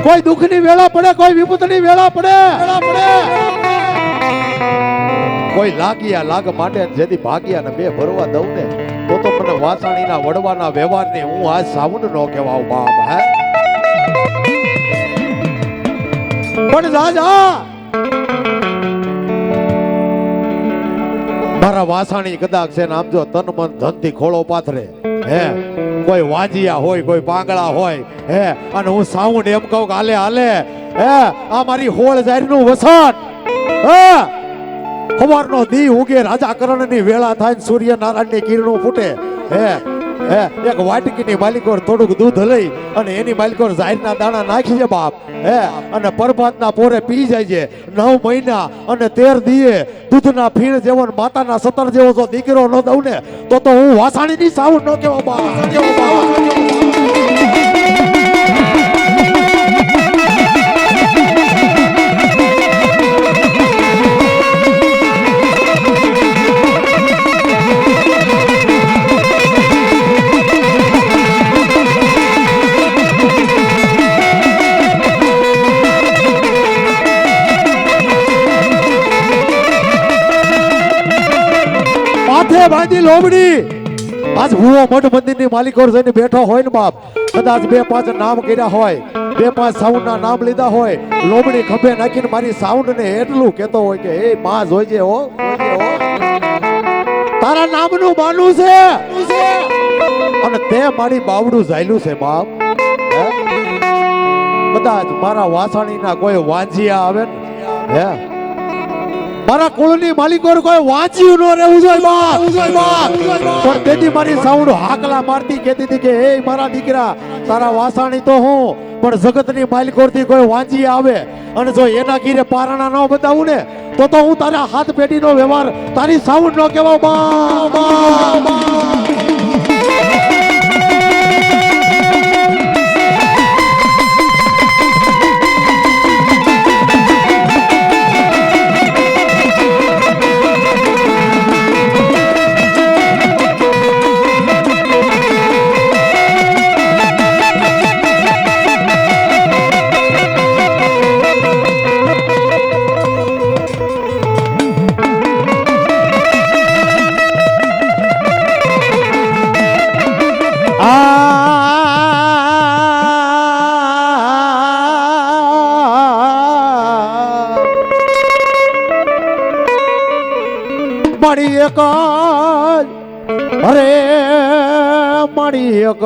કોઈ દુઃખની વેળા પડે કોઈ વિપતની વેળા પડે કોઈ લાગિયા લાગ માટે જેથી ભાગ્યા ને બે ભરવા દઉં ને તો મને વાસાણીના વડવાના વ્યવહારને હું આજ સાઉન્ડ નો કહેવાવ બાપ હે પણ રાજા મારા વાસાણી કદાચ છે ને આમ જો તન મન ધન થી ખોળો પાથરે હે કોઈ વાજિયા હોય કોઈ પાંગળા હોય હે અને હું સાઉન્ડ એમ કહું કે હાલે હાલે હે આ મારી હોળ જાહેરનું વસન હે સવારનો દી ઉગે રાજા કરણની વેળા થાય સૂર્ય નારાયણની કિરણો ફૂટે હે હે એક વાટકીની માલિકોર થોડુંક દૂધ લઈ અને એની માલિકોર જાહેરના દાણા નાખી છે બાપ હે અને પરભાતના પોરે પી જાય છે 9 મહિના અને 13 દીએ દૂધના ફીણ જેવો ને માતાના 17 જેવો જો દીકરો ન દઉં ને તો હું વાસાણીની સાઉન્ડ ન કેવો બાપ બાંધી લોબડી આજ ભૂવો મઠ મંદિરની માલિકોર જઈને બેઠો હોય ને બાપ કદાચ 2-5 નામ કર્યા હોય 2-5 સાઉન્ડ ના નામ લીધા હોય લોબડી ખંભે નાખીને મારી સાઉન્ડ ને એટલું કેતો હોય કે એ માં જોઈજે હો તારા નામનું માનું છે અને તે મારી બાવડું ઝાયલું છે બાપ કદાચ મારા વાસાણીના કોઈ વાંજિયા આવે ને હે મારા કુળની માલિકોર કોઈ વાંચ્યું ન રહેવું જોઈએ બાપ પણ તેથી મારી સાઉન્ડ હાકલા મારતી કહેતી હતી કે હે મારા દીકરા તારા વાસાણી તો હું પણ જગતની માલિકોરથી કોઈ વાંચી આવે અને જો એના ગીરે પારણા ન બતાવું ને તો હું તારા હાથ પેઢીનો વ્યવહાર તારી સાઉન્ડ નો કહેવા બાપ મારી એક અરે મારી એક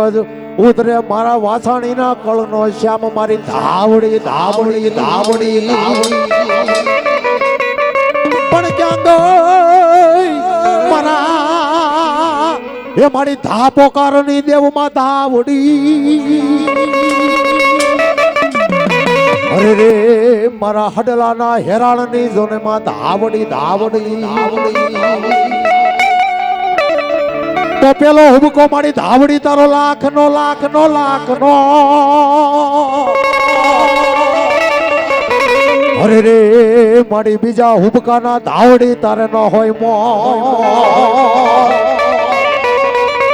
ઉતરે મારા વાસાણીના કળનો શ્યામ મારી ધાવડી ધાવડી ધાવડી પણ ક્યાં ગઈ મારા એ મારી ધાપોકારની દેવમાં ધાવડી અરે રે મારા હડલાના હેરાળની જોને માં ધાવડી ધાવડી તો પેલો હુબકો મારી ધાવડી તારો લાખ નો અરે રે મારી બીજા હુબકાના ધાવડી તારે ન હોય મો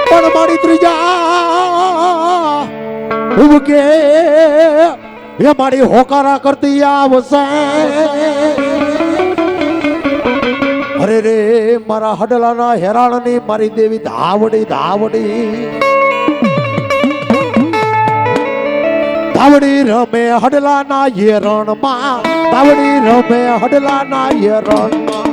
પણ મારી ત્રીજા હુબકે એ મારી હોકારા કરતી આવશે અરે રે મારા હડલાના હેરાણની મારી દેવી ધાવડી ધાવડી રમે હડલાના હેરણમાં ધાવડી રમે હડલાના હેરણમાં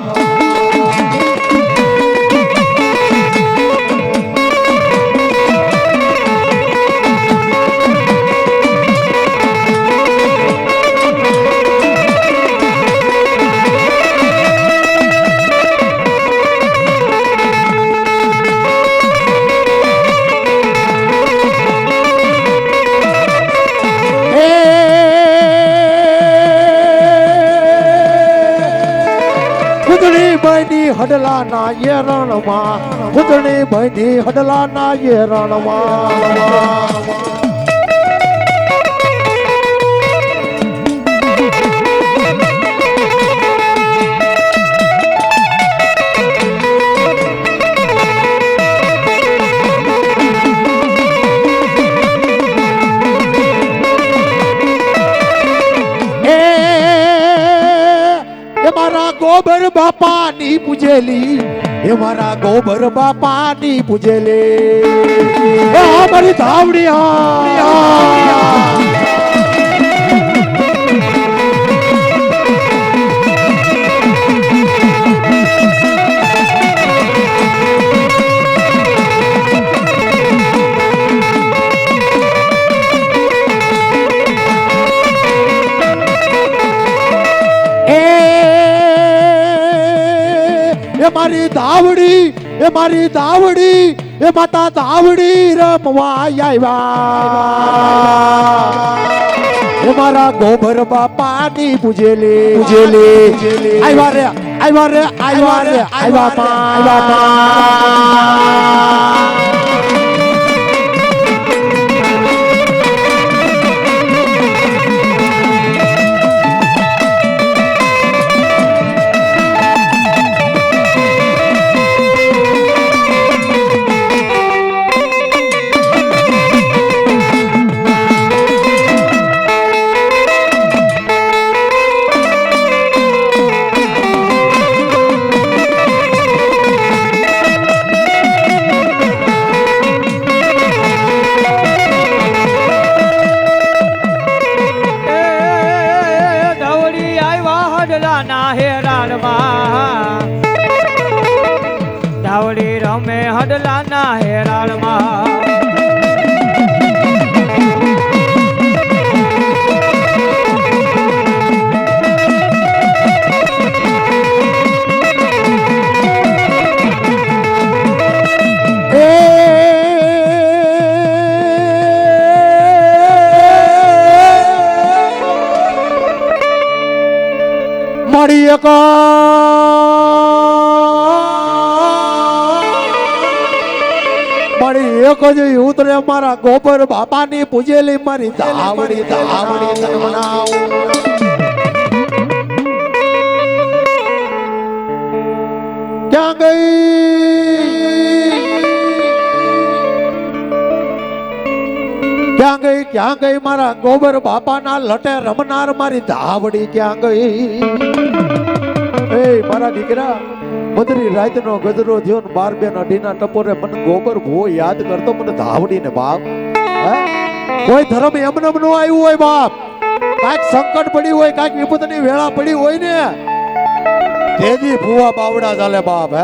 હડલાના યરણમાં પૂતળી બની હડલાના એ રણવા ગોબર બાપાની પૂજેલી એ મારા ગોબર બાપાની પૂજેલી મારી ધાવડી એ મારી દાવડી એ માતા દાવડી રમવા આવ્યા એ મારા ગોબર બાપાની પૂજેલી આવ્યા ધાવડી રમે હડલાના હેરાળમાં મારી એક જ ઉતરે મારા ગોબર બાપાની પૂજેલી મારી ધાવડી તન મનાવ ક્યાં ગઈ મારા ગોબર બાપાના લટે રમનાર મારી ધાવડી ક્યાં ગઈ એ મારા દીકરા મધરી રાતનો ગજરો થયો ને 12:2 ટપોરે મને ગોબર ભો યાદ કરતો મને ધાવડી ને બાપ કોઈ ધર્મ એમને નો આવ્યું હોય બાપ કાંઈક સંકટ પડી હોય કાંઈક વિપતની વેળા પડી હોય ને તેદી ભૂવા બાવડા ચાલે બાપ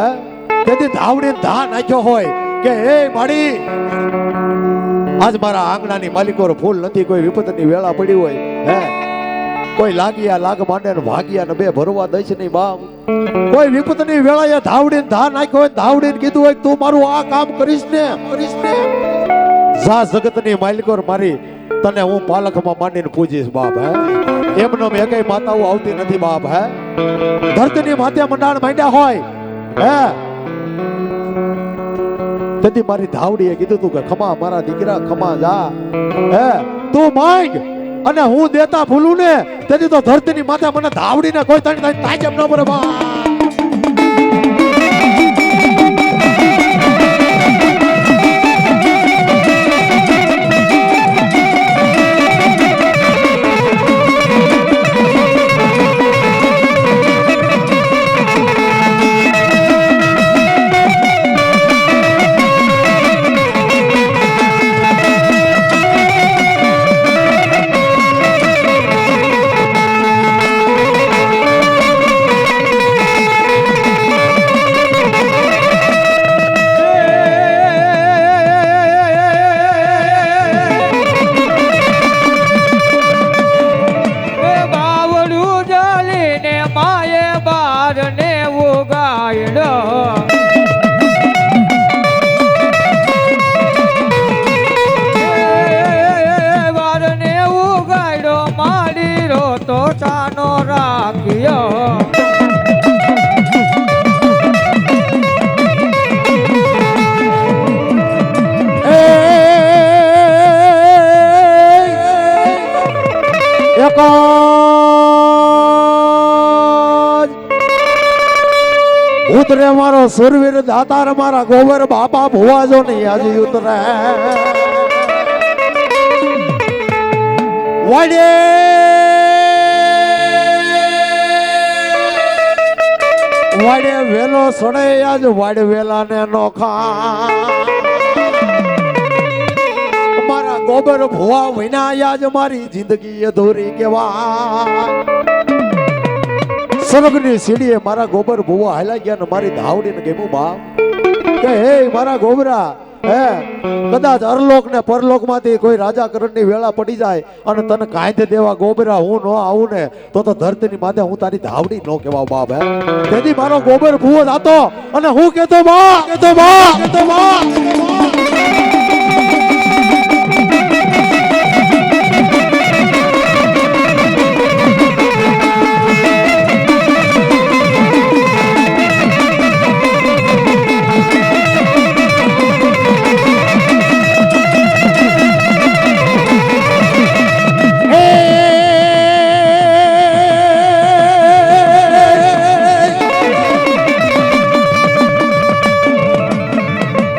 તેદી ધાવડી ધા નાખ્યો હોય કે હે માડી આજ મારા આંગણાની માલિકો ફૂલ નથી કોઈ વિપતની વેળા પડી હોય કોઈ લાગ્યા લાગ માંડે ને ભાગ્યા ને બે ભરવા દઈશ નહીં બાપ કોઈ વિપતની વેળાએ ધાવડીને ધા નાખ્યો હોય ધાવડીને કીધું હોય તું મારું આ કામ કરીશ ને જા જગતની માલિકો મારી તને હું પાલખમાં માંડીને પૂજીશ બાપ એમનો એકેય માતાઓ આવતી નથી બાપ ધરતીની માથે મંડાણ માંડ્યા હોય તેથી મારી ધાવડીએ કીધું તું કે ખમા મારા દીકરા ખમા જા તું માંગ અને હું દેતા ભૂલું ને તેથી તો ધરતીની માથે મને ધાવડીને કોઈ તાજબ ન પડે બા એક ઉતરે મારો સુરવીર દાતાર મારા ગોબર બાપા ભુવાજો નહીં આજે ઉતરે વાડે વાડે વેલો સડે આજ વાડે વેલા ને નોખા મારા ગોબર ભુવા વિના આજ મારી જિંદગી અધૂરી કેવા સ્વર્ગની સીડીએ મારા ગોબર ભુવા હાલા ગયા ને મારી ધાવડીને કેવું બાપ કે હે મારા ગોબરા હે કદાચ અરલોક ને પરલોક માંથી કોઈ રાજા કરણની વેળા પડી જાય અને તને કાંધે દેવા ગોબરા હું ન આવું ને તો ધરતીની માથે હું તારી ધાવડી નો કેવા બાપ હે તેથી મારો ગોબર ભુવો જાતો અને હું કેતો બા કેતો બા કેતો બા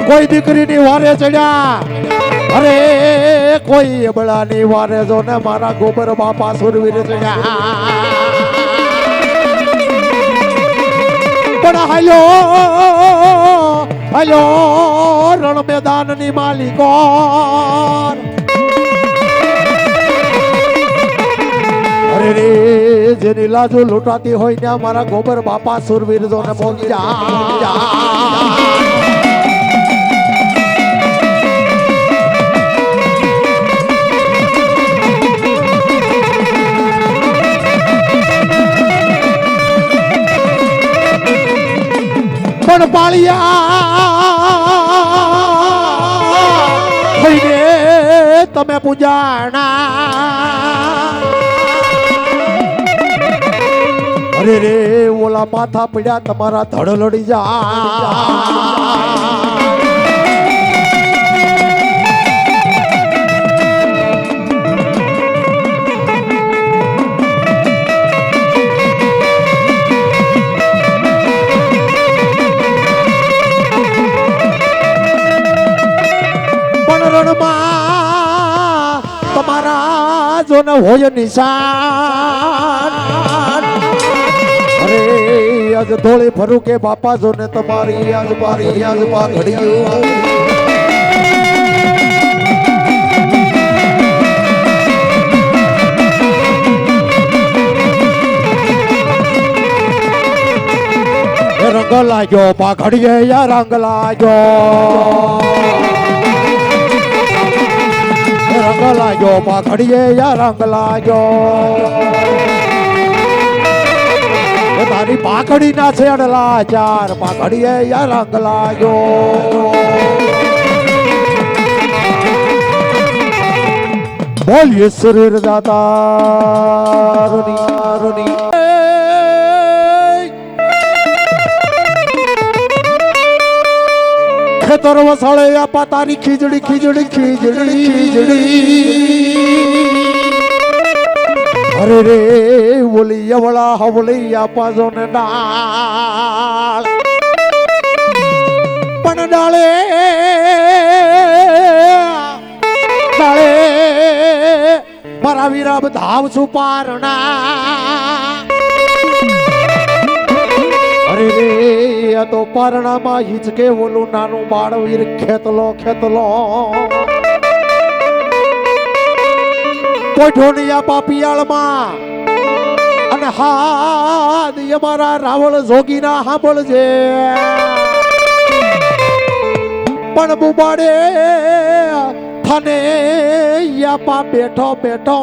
કોઈ દીકરીની વારે ચડ્યા અરે કોઈ અબળાની વારે જો ને મારા ગોબર બાપા સુરવીર ચડ્યા પણ હાલો રણ મેદાનની માલિકો અરે રે જેની લાજુ લૂંટાતી હોય ને મારા ગોબર બાપા સુરવીર જો ને મોગી જા પણ પાળિયા થઈને તમે પૂજાણા અરે રે ઓલા માથા પડ્યા તમારા ધડ લડી જા તમારા જો ન હોય નિશાન અરે આજ ધોળી ફરું કે બાપા જો ને તમારી આજ મારી આજ માં ઘડ્યું રંગ લાગ્યો પાઘડીએ યા રંગ લાગ્યો રંગ લાગ્યો પાઘડીએ યા રંગ લાગ્યો તારી પાઘડી ના છેડલા ચાર પાઘડીએ યા રંગ લાગ્યો બોલીએ શરીર દાતારની ખેતર વસાળે આપા તારી ખીજડી ખીજડી ખીજડી અરે રે ઓલી અવળા હવળી આપા જો ને ડાળ પણ ડાળે ડાળે મારા વીરા બધા છું પારણા અરે રે આ તો પારણામાં હિચકે ઓલું નાનું બાળવીર ખેતલો ખેતલો કોઠોનિયા પાપિયાળમાં અને હાદ અમારા રાવળ જોગીના સાંભળજે પણ બુબાડે થાને યાપા બેઠો બેઠો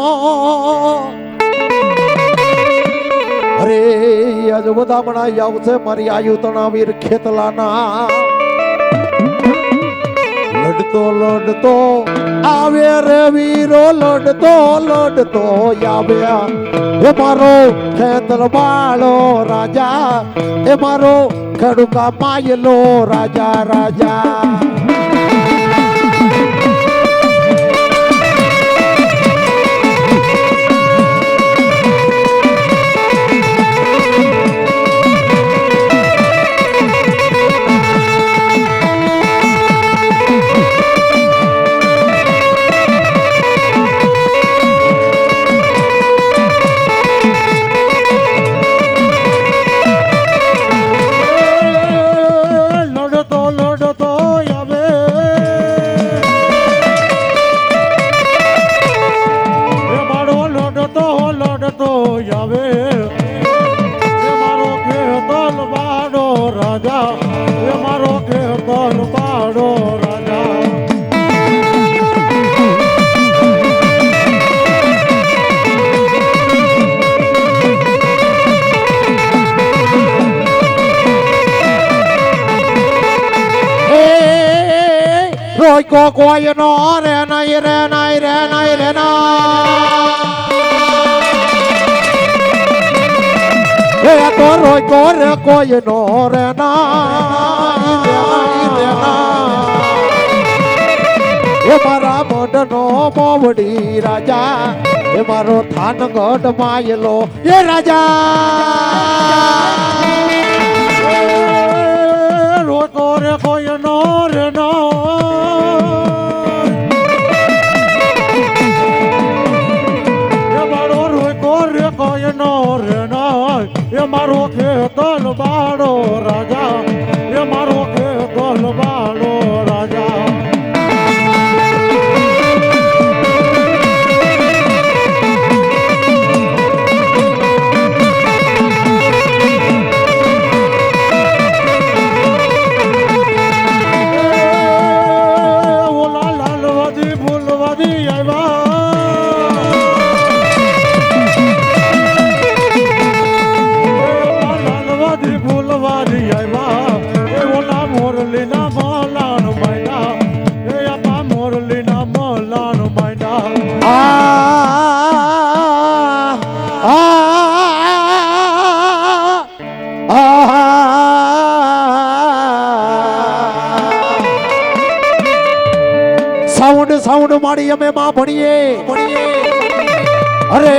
અરે આજ બધા મણા આવશે મારી આયુ તણાવીર ખેતલાના લડતો લડતો આવે રે વીરો લડતો લડતો આવ્યા એ મારો ખેતર વાળો રાજા એ મારો ખડુકા માયલો રાજા રાજા રોકો કોઈ નો રે નહીં રે નહીં રે નહીં રે ના એ તો રોકો રે કોઈ નો રે એ મારા મોઢનો મોવડી રાજા એ મારો થાનગઢ માયલો એ રાજા રોકો રે કોઈ નો રે નો એ મારો રોકો રે કોઈ નો રે નો એ મારો ખેતલ બાળો રાજા એ મારો ખેતલ બાળો રાજા સાઉન્ડ મારી અમે માં ભણીએ અરે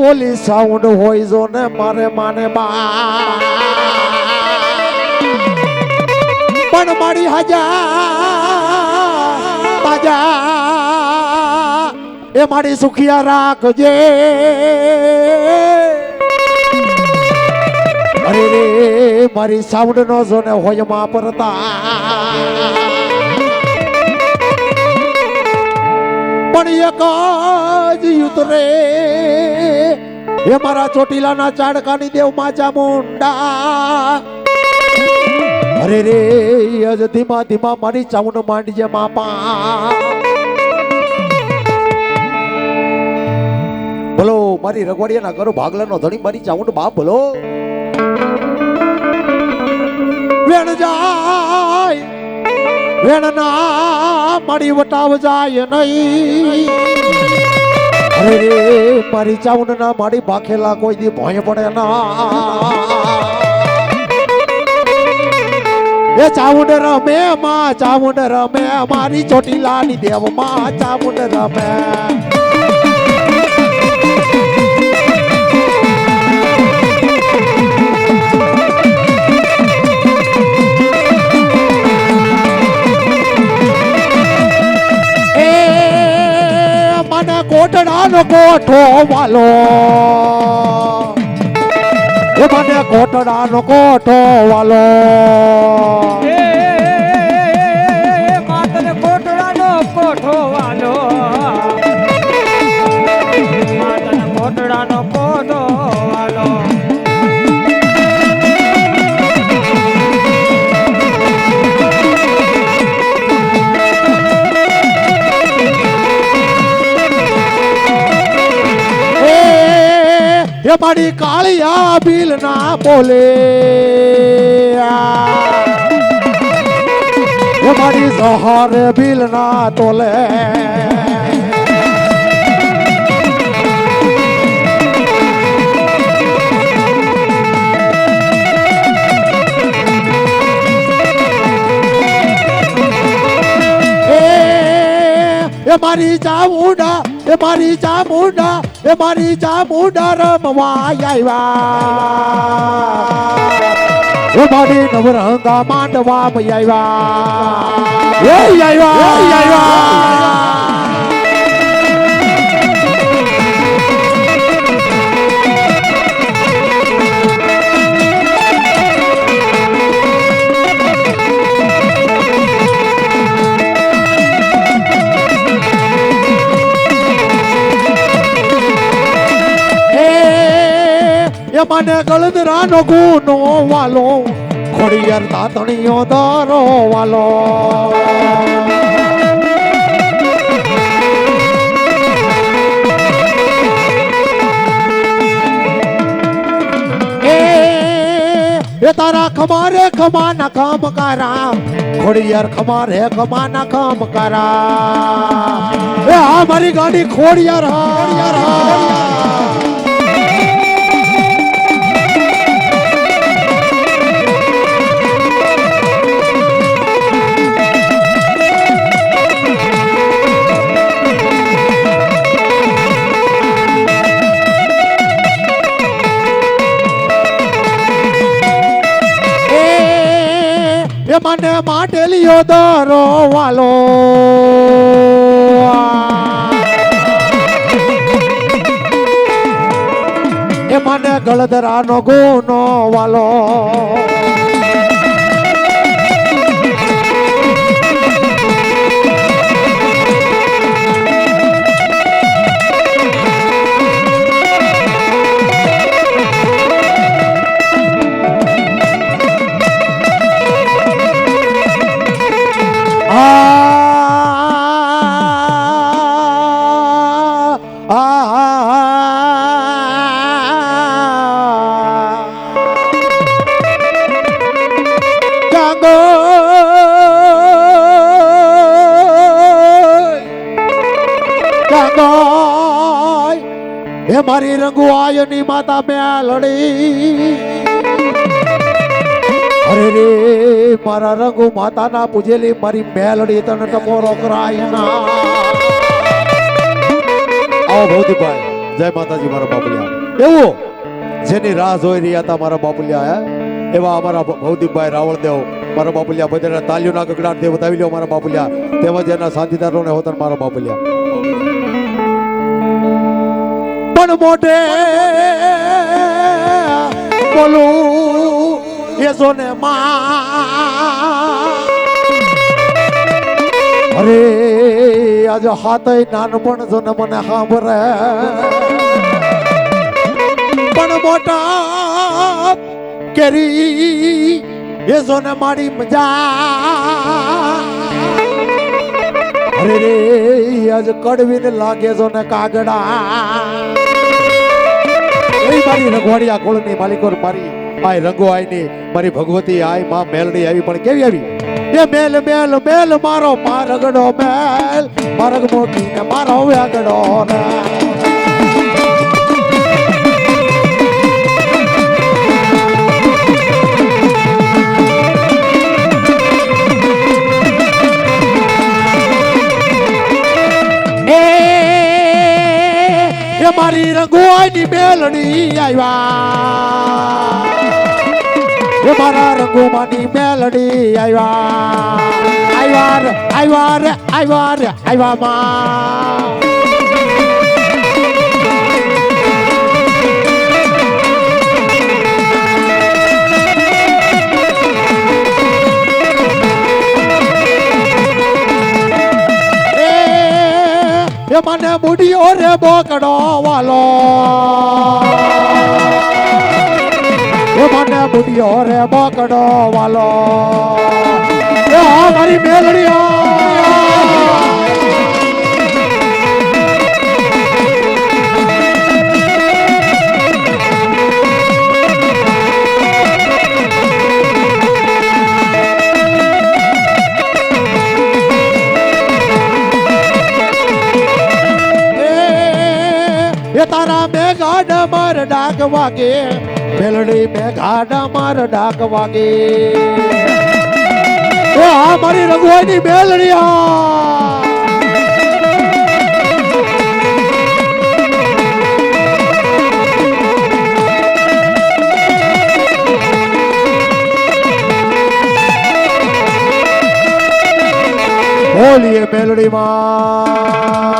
ઓલી સાઉન્ડ હોય જો ને મારે માને બા પણ મારી હાજા તાજા એ મારી સુખિયા રાખજે અરે રે મારી સાઉન્ડ નો જો ને હોય માં પરતા પણ એક જ યુતરે એ મારા ચોટીલાના ચાડકાની દેવ માચા મુંડા અરે રે અજ ધીમા ધીમા મારી ચાઉંડ માંડજે માપા બોલો મારી રગવાડિયાના ઘરો ભાગલાનો ધણી મારી ચાઉંડ બાપ બોલો વેણ જાય વેણના મારી વટાવ જાય નહીં અરે રે મારી ચાઉંડ ના મારી ભાખેલા કોઈ દી ભોય પડે ના એ ચાઉંડ રમે માં ચાઉંડ રમે મારી ચોટીલાની દેવ માં ચાઉંડ રમે કોટડાનો કોઠો વાલો એ મને કોટડાનો કોઠો વાલો માતને કોટડાનો કોઠો વાલો માતને કોટડાનો કોઠો વાલો એ મારી કાળિયા બિલ ના બોલે એ મારી સહાર બિલ ના તોલે એ મારી ચામુંડા એ મારી ચામુંડા એ મારી ચામુંડા રમવા આવ્યા એ મારી નવરંગા માંડવા આવ્યા એ આવ્યા એ મને ગળદરાનો ગુનો વાલો ખોડિયાર તાતણીયો દારો વાલો એ તારા ખમારે ખમા ના કામ કરા ખોડિયાર ખમારે ખમા ના કામ કરા એ આ મારી ગાડી ખોડિયાર મને માટેલિયો દરો વાલો એ મને ગળદરાનો ગુનો વાલો એ મારી રંગુઆયની માતા મેલડી અરે રે મારા રંગુ માતાના પૂજેલી મારી મેલડી તને ટકોરો કરાય ના આવો ભૌતિકભાઈ જય માતાજી મારા બાપુલિયા એવું જેની રાહ જોઈ રહ્યા હતા મારા બાપુલિયા એવા અમારા ભૌતિકભાઈ રાવળદેવ મારા બાપુલિયા બધાને તાલીઓના ગગડાટ તે બતાવી લ્યો મારા બાપુલિયા તેમજ એના સાથીદારોને હોતન મારા બાપુલિયા પણ મોઢે બોલું એ જોને માં અરે આજ હાથ નાનપણ જોને મને સાંભળે પણ મોટા કેરી એ જોને મારી મજા અરે રે આજ કડવીને લાગે જોને કાગડા મારી રઘવાડિયા કોળની માલિકો મારી આય રંગો આયની મારી ભગવતી આય માં મેલડી આવી પણ કેવી આવી એ મેલ મેલ મેલ મારો મારગડો મેલ મારગ મોટી ને મારો વ્યાગડો ને મારી રંગુઆની મેલડી આવ્યા એ મારા રંગુમાની મેલડી આવ્યા માં એ મને બુડિયો રે બોકડો વાલો એ મને બુડિયો રે બોકડો વાલો એ મારી મેલડીઓ એ તારા મેઘાડ માર ડાક વાગે મેલડી મેઘાડ માર ડાક વાગે એ આ મારી રઘુવાની મેલડી બોલીએ મેલડી માં